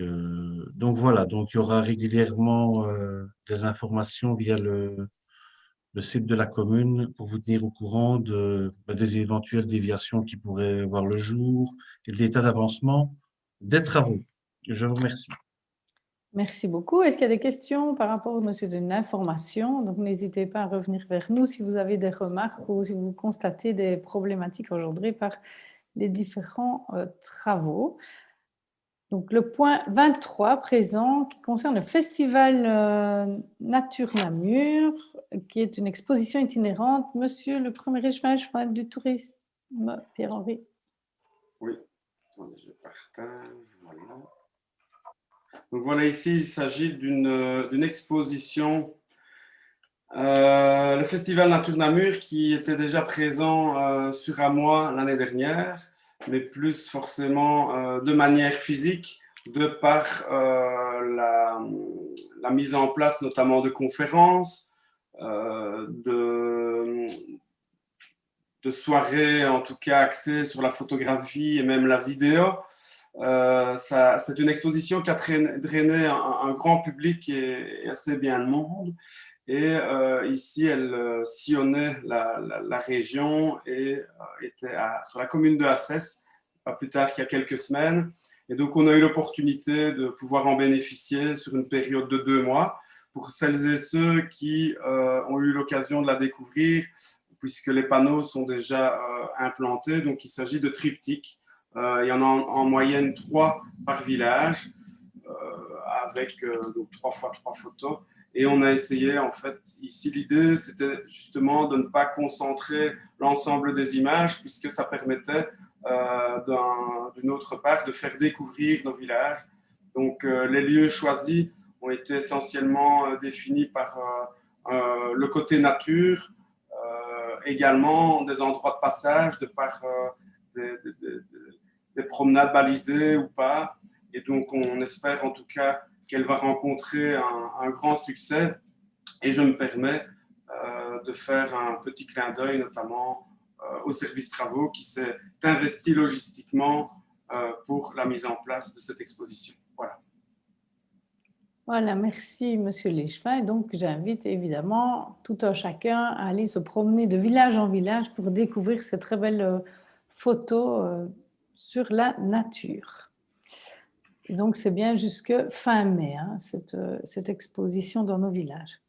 voilà, donc il y aura régulièrement des informations via le site de la commune pour vous tenir au courant des éventuelles déviations qui pourraient voir le jour et de l'état d'avancement des travaux. Je vous remercie. Merci beaucoup. Est-ce qu'il y a des questions par rapport à une information? Donc, n'hésitez pas à revenir vers nous si vous avez des remarques ou si vous constatez des problématiques engendrées par les différents travaux. Donc, le point 23 présent qui concerne le festival Nature Namur, qui est une exposition itinérante. Monsieur le premier échevin du tourisme, Pierre-Henri. Oui, attendez, je partage. Voilà. Donc voilà, ici, il s'agit d'une exposition, le Festival Nature Namur, qui était déjà présent sur Amois l'année dernière, mais plus forcément de manière physique, de par la mise en place notamment de conférences, de soirées en tout cas axées sur la photographie et même la vidéo. C'est une exposition qui a drainé un grand public et assez bien de monde. Et ici, elle sillonnait la région et était sur la commune de Assès, pas plus tard qu'il y a quelques semaines. Et donc, on a eu l'opportunité de pouvoir en bénéficier sur une période de 2 mois pour celles et ceux qui ont eu l'occasion de la découvrir, puisque les panneaux sont déjà implantés. Donc, il s'agit de triptyques. Il y en a en moyenne 3 par village, avec donc 3 fois 3 photos. Et on a essayé, en fait, ici, l'idée, c'était justement de ne pas concentrer l'ensemble des images, puisque ça permettait, d'une autre part, de faire découvrir nos villages. Donc, les lieux choisis ont été essentiellement définis par le côté nature, également des endroits de passage, de par des promenades balisées ou pas. Et donc, on espère en tout cas qu'elle va rencontrer un grand succès. Et je me permets de faire un petit clin d'œil, notamment au service travaux qui s'est investi logistiquement pour la mise en place de cette exposition. Voilà. Voilà, merci Monsieur Léchevin. Et donc, j'invite évidemment tout un chacun à aller se promener de village en village pour découvrir ces très belles photos sur la nature. Et donc, c'est bien jusque fin mai, hein, cette exposition dans nos villages.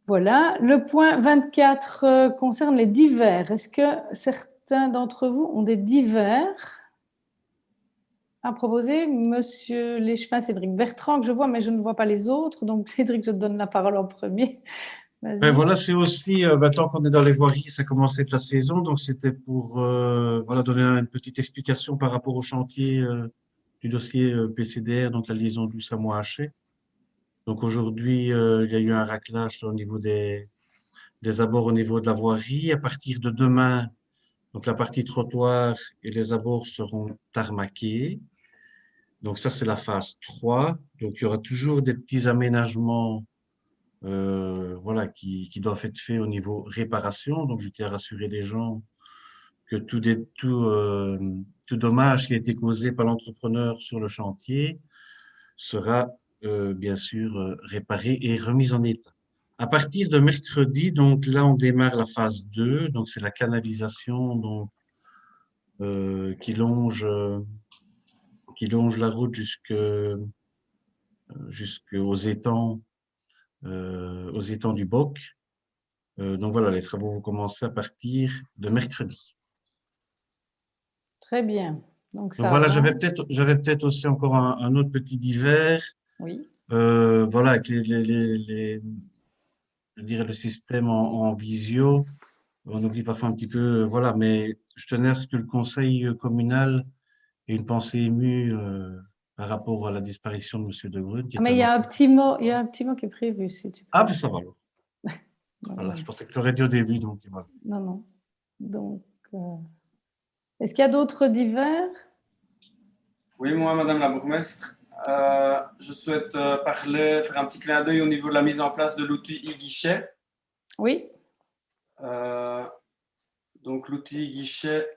Voilà, le point 24 concerne les divers. Est-ce que certains d'entre vous ont des divers à proposer? Monsieur Léchevin, Cédric Bertrand, que je vois, mais je ne vois pas les autres. Donc, Cédric, je te donne la parole en premier. Ben voilà, c'est aussi, tant qu'on est dans les voiries, ça commence à être la saison, donc c'était pour voilà, donner une petite explication par rapport au chantier du dossier PCDR, donc la liaison douce à Moaché. Donc aujourd'hui, il y a eu un raclage au niveau des abords au niveau de la voirie. À partir de demain, donc la partie trottoir et les abords seront tarmaqués. Donc ça, c'est la phase 3. Donc il y aura toujours des petits aménagements voilà, qui doivent être faits au niveau réparation. Donc je tiens à rassurer les gens que tout dommage qui a été causé par l'entrepreneur sur le chantier sera bien sûr réparé et remis en état. À partir de mercredi, donc là, on démarre la phase 2, donc c'est la canalisation donc, qui longe la route jusqu'aux étangs du Boc. Donc voilà, les travaux vont commencer à partir de mercredi. Très bien. Donc voilà, j'avais peut-être aussi encore un autre petit divers. Oui. Voilà, avec je dirais le système en visio, on oublie parfois un petit peu, voilà, mais je tenais à ce que le conseil communal ait une pensée émue par rapport à la disparition de M. De Grune. Mais il y a un petit mot qui est prévu, si tu peux. Ah, ben ça va alors. Voilà, je pensais que tu l'aurais dit au début, donc voilà. Non. Donc, est-ce qu'il y a d'autres divers? Oui, moi, Madame la bourgmestre, je souhaite faire un petit clin d'œil au niveau de la mise en place de l'outil e-guichet. Oui. Donc, l'outil e-guichet,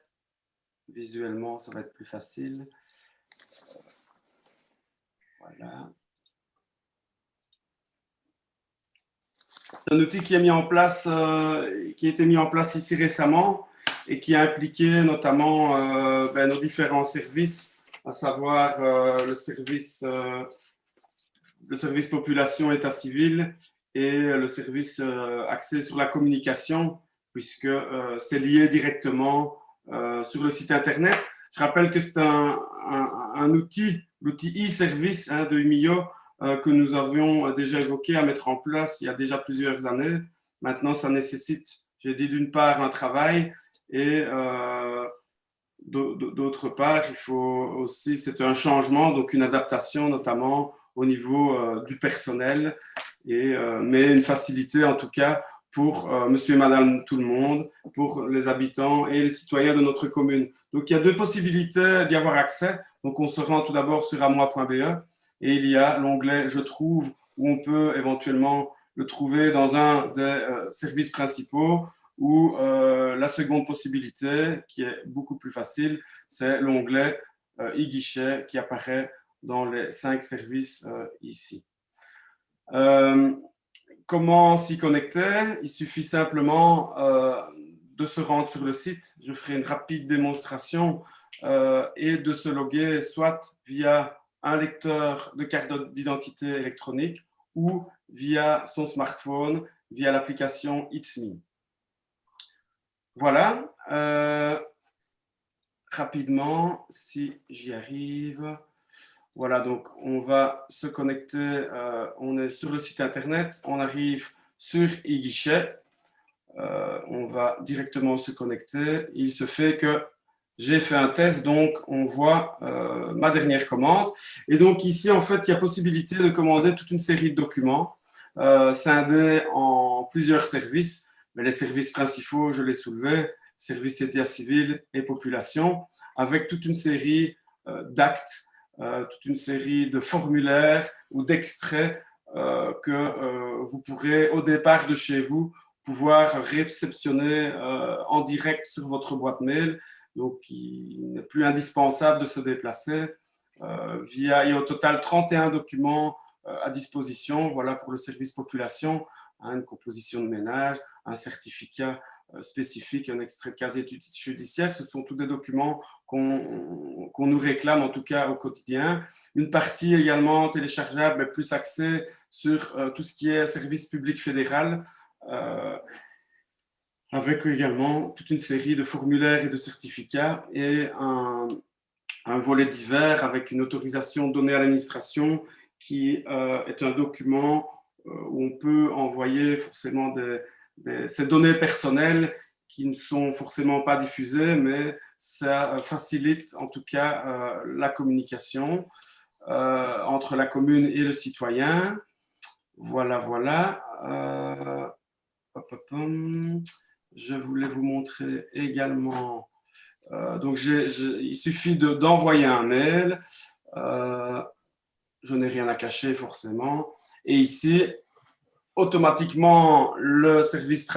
visuellement, ça va être plus facile. Voilà. C'est un outil qui est mis en place, qui a été mis en place ici récemment et qui a impliqué notamment nos différents services, à savoir le service population état civil et le service axé sur la communication, puisque c'est lié directement sur le site internet. Je rappelle que c'est un outil, l'outil e-service de UMIO, que nous avions déjà évoqué à mettre en place il y a déjà plusieurs années. Maintenant, ça nécessite, j'ai dit d'une part un travail et d'autre part, il faut aussi, c'est un changement, donc une adaptation notamment au niveau du personnel, mais une facilité en tout cas pour monsieur et madame tout le monde, pour les habitants et les citoyens de notre commune. Donc il y a deux possibilités d'y avoir accès. Donc on se rend tout d'abord sur amois.be et il y a l'onglet « Je trouve » où on peut éventuellement le trouver dans un des services principaux, ou la seconde possibilité, qui est beaucoup plus facile, c'est l'onglet e-guichet qui apparaît dans les 5 services ici. Comment s'y connecter? Il suffit simplement de se rendre sur le site. Je ferai une rapide démonstration et de se loguer soit via un lecteur de carte d'identité électronique ou via son smartphone, via l'application It's Me. Voilà. Rapidement, si j'y arrive. Voilà, donc on va se connecter. On est sur le site internet. On arrive sur e-guichet. On va directement se connecter. Il se fait que j'ai fait un test, donc on voit ma dernière commande. Et donc ici, en fait, il y a possibilité de commander toute une série de documents scindés en plusieurs services. Mais les services principaux, je les soulevais, services état civil et population, avec toute une série d'actes, toute une série de formulaires ou d'extraits que vous pourrez, au départ de chez vous, pouvoir réceptionner en direct sur votre boîte mail. Donc, il n'est plus indispensable de se déplacer. Il y a au total 31 documents à disposition, voilà, pour le service population, hein, une composition de ménage, un certificat spécifique, un extrait de casier judiciaire. Ce sont tous des documents qu'on nous réclame, en tout cas au quotidien. Une partie également téléchargeable, mais plus axée sur tout ce qui est service public fédéral, avec également toute une série de formulaires et de certificats et un volet divers avec une autorisation donnée à l'administration qui est un document où on peut envoyer forcément ces données personnelles qui ne sont forcément pas diffusées, mais ça facilite en tout cas la communication entre la commune et le citoyen. Voilà, voilà. Je voulais vous montrer également. Donc, il suffit d'envoyer un mail. Je n'ai rien à cacher forcément. Et ici, automatiquement, le service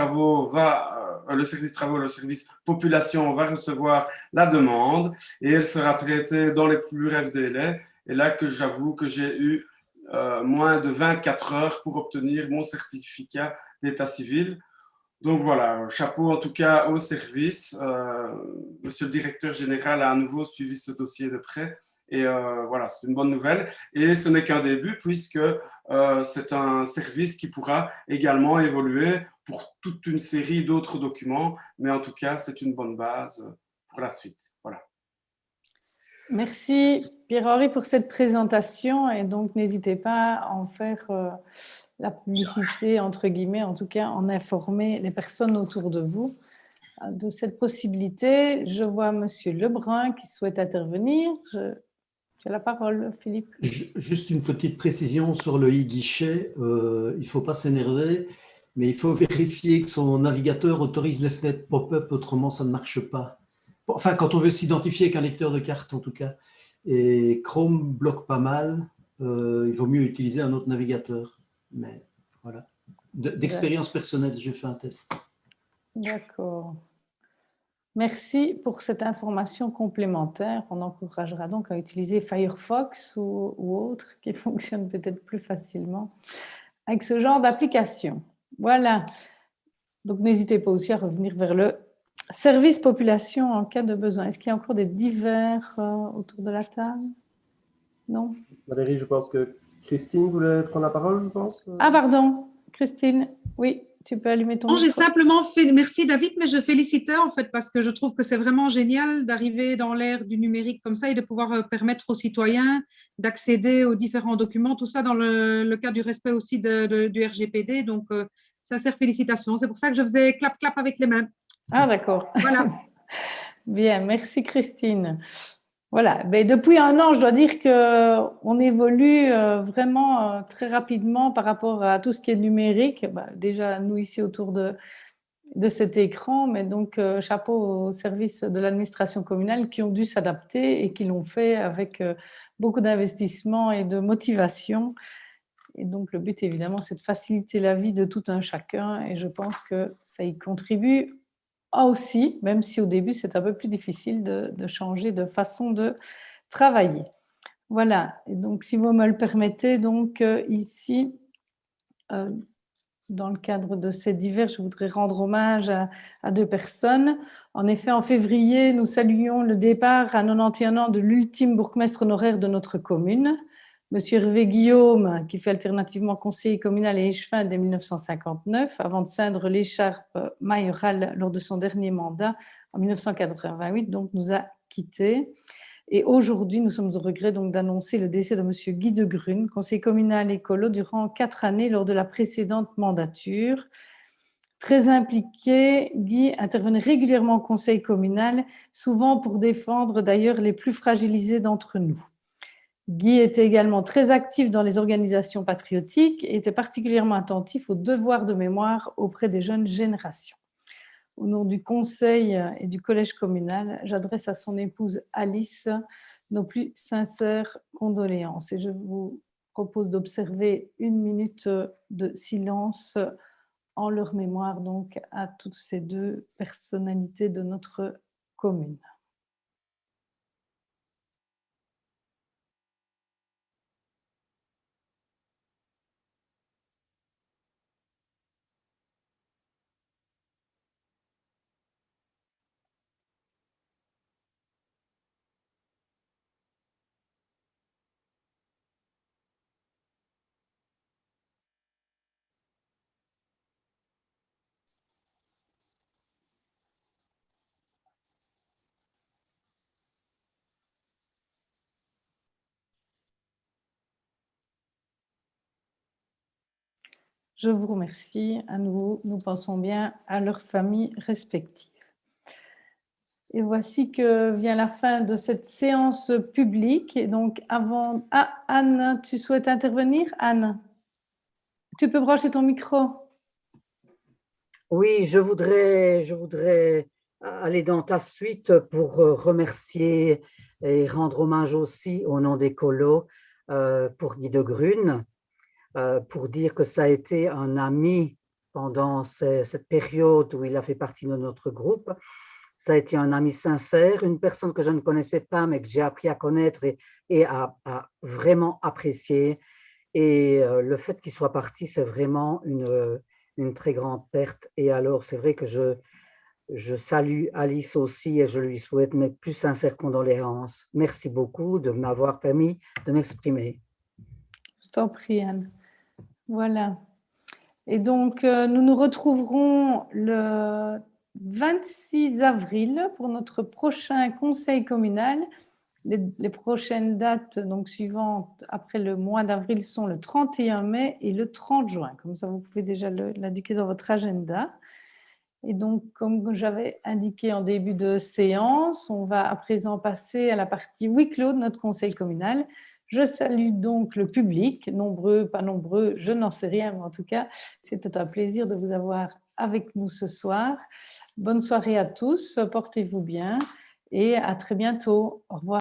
population va recevoir la demande et elle sera traitée dans les plus brefs délais. Et là, que j'avoue que j'ai eu moins de 24 heures pour obtenir mon certificat d'état civil. Donc voilà, chapeau en tout cas au service. Monsieur le directeur général a à nouveau suivi ce dossier de près. Et voilà, c'est une bonne nouvelle. Et ce n'est qu'un début puisque c'est un service qui pourra également évoluer pour toute une série d'autres documents. Mais en tout cas, c'est une bonne base pour la suite. Voilà. Merci Pierre-Henri pour cette présentation. Et donc, n'hésitez pas à en faire la publicité, entre guillemets, en tout cas, en informer les personnes autour de vous de cette possibilité. Je vois Monsieur Lebrun qui souhaite intervenir. Tu as la parole, Philippe. Juste une petite précision sur le e-guichet. Il ne faut pas s'énerver, mais il faut vérifier que son navigateur autorise les fenêtres pop-up, autrement ça ne marche pas. Enfin, quand on veut s'identifier avec un lecteur de carte, en tout cas. Et Chrome bloque pas mal. Il vaut mieux utiliser un autre navigateur. Mais voilà. D'expérience personnelle, j'ai fait un test. D'accord. Merci pour cette information complémentaire. On encouragera donc à utiliser Firefox ou autre qui fonctionne peut-être plus facilement avec ce genre d'application. Voilà. Donc, n'hésitez pas aussi à revenir vers le service population en cas de besoin. Est-ce qu'il y a encore des divers autour de la table? Non? Valérie, je pense que Christine voulait prendre la parole, je pense. Ah, pardon, Christine. Oui, tu peux allumer ton Non, micro. j'ai simplement fait, merci David, mais je félicitais en fait parce que je trouve que c'est vraiment génial d'arriver dans l'ère du numérique comme ça et de pouvoir permettre aux citoyens d'accéder aux différents documents, tout ça dans le cadre du respect aussi du RGPD. Donc, sincères félicitations. C'est pour ça que je faisais clap-clap avec les mains. Ah, d'accord. Voilà. Bien, merci Christine. Voilà, mais depuis un an, je dois dire qu'on évolue vraiment très rapidement par rapport à tout ce qui est numérique. Déjà, nous ici autour de cet écran, mais donc chapeau au service de l'administration communale qui ont dû s'adapter et qui l'ont fait avec beaucoup d'investissement et de motivation. Et donc, le but, évidemment, c'est de faciliter la vie de tout un chacun et je pense que ça y contribue aussi, même si au début, c'est un peu plus difficile de changer de façon de travailler. Voilà, et donc si vous me le permettez, donc ici, dans le cadre de ces divers, je voudrais rendre hommage à deux personnes. En effet, en février, nous saluions le départ à 91 ans de l'ultime bourgmestre honoraire de notre commune, Monsieur Hervé Guillaume, qui fait alternativement conseiller communal et échevin dès 1959, avant de ceindre l'écharpe mayorale lors de son dernier mandat en 1988, donc nous a quittés. Et aujourd'hui, nous sommes au regret donc d'annoncer le décès de Monsieur Guy de Grune, conseiller communal écolo durant 4 années lors de la précédente mandature. Très impliqué, Guy intervenait régulièrement au conseil communal, souvent pour défendre d'ailleurs les plus fragilisés d'entre nous. Guy était également très actif dans les organisations patriotiques et était particulièrement attentif aux devoirs de mémoire auprès des jeunes générations. Au nom du conseil et du collège communal, j'adresse à son épouse Alice nos plus sincères condoléances. Et je vous propose d'observer 1 minute de silence en leur mémoire, donc à toutes ces 2 personnalités de notre commune. Je vous remercie. À nouveau, nous pensons bien à leurs familles respectives. Et voici que vient la fin de cette séance publique. Et donc, avant... Ah, Anne, tu souhaites intervenir, Anne? Tu peux brancher ton micro. Oui, je voudrais aller dans ta suite pour remercier et rendre hommage aussi au nom des colos pour Guy de Grune, pour dire que ça a été un ami pendant cette période où il a fait partie de notre groupe. Ça a été un ami sincère, une personne que je ne connaissais pas, mais que j'ai appris à connaître et à vraiment apprécier. Et le fait qu'il soit parti, c'est vraiment une très grande perte. Et alors, c'est vrai que je salue Alice aussi et je lui souhaite mes plus sincères condoléances. Merci beaucoup de m'avoir permis de m'exprimer. Je t'en prie, Anne. Voilà. Et donc, nous nous retrouverons le 26 avril pour notre prochain conseil communal. Les prochaines dates donc, suivantes après le mois d'avril sont le 31 mai et le 30 juin. Comme ça, vous pouvez déjà l'indiquer dans votre agenda. Et donc, comme j'avais indiqué en début de séance, on va à présent passer à la partie huis clos de notre conseil communal. Je salue donc le public, nombreux, pas nombreux, je n'en sais rien, mais en tout cas, c'était un plaisir de vous avoir avec nous ce soir. Bonne soirée à tous, portez-vous bien et à très bientôt. Au revoir.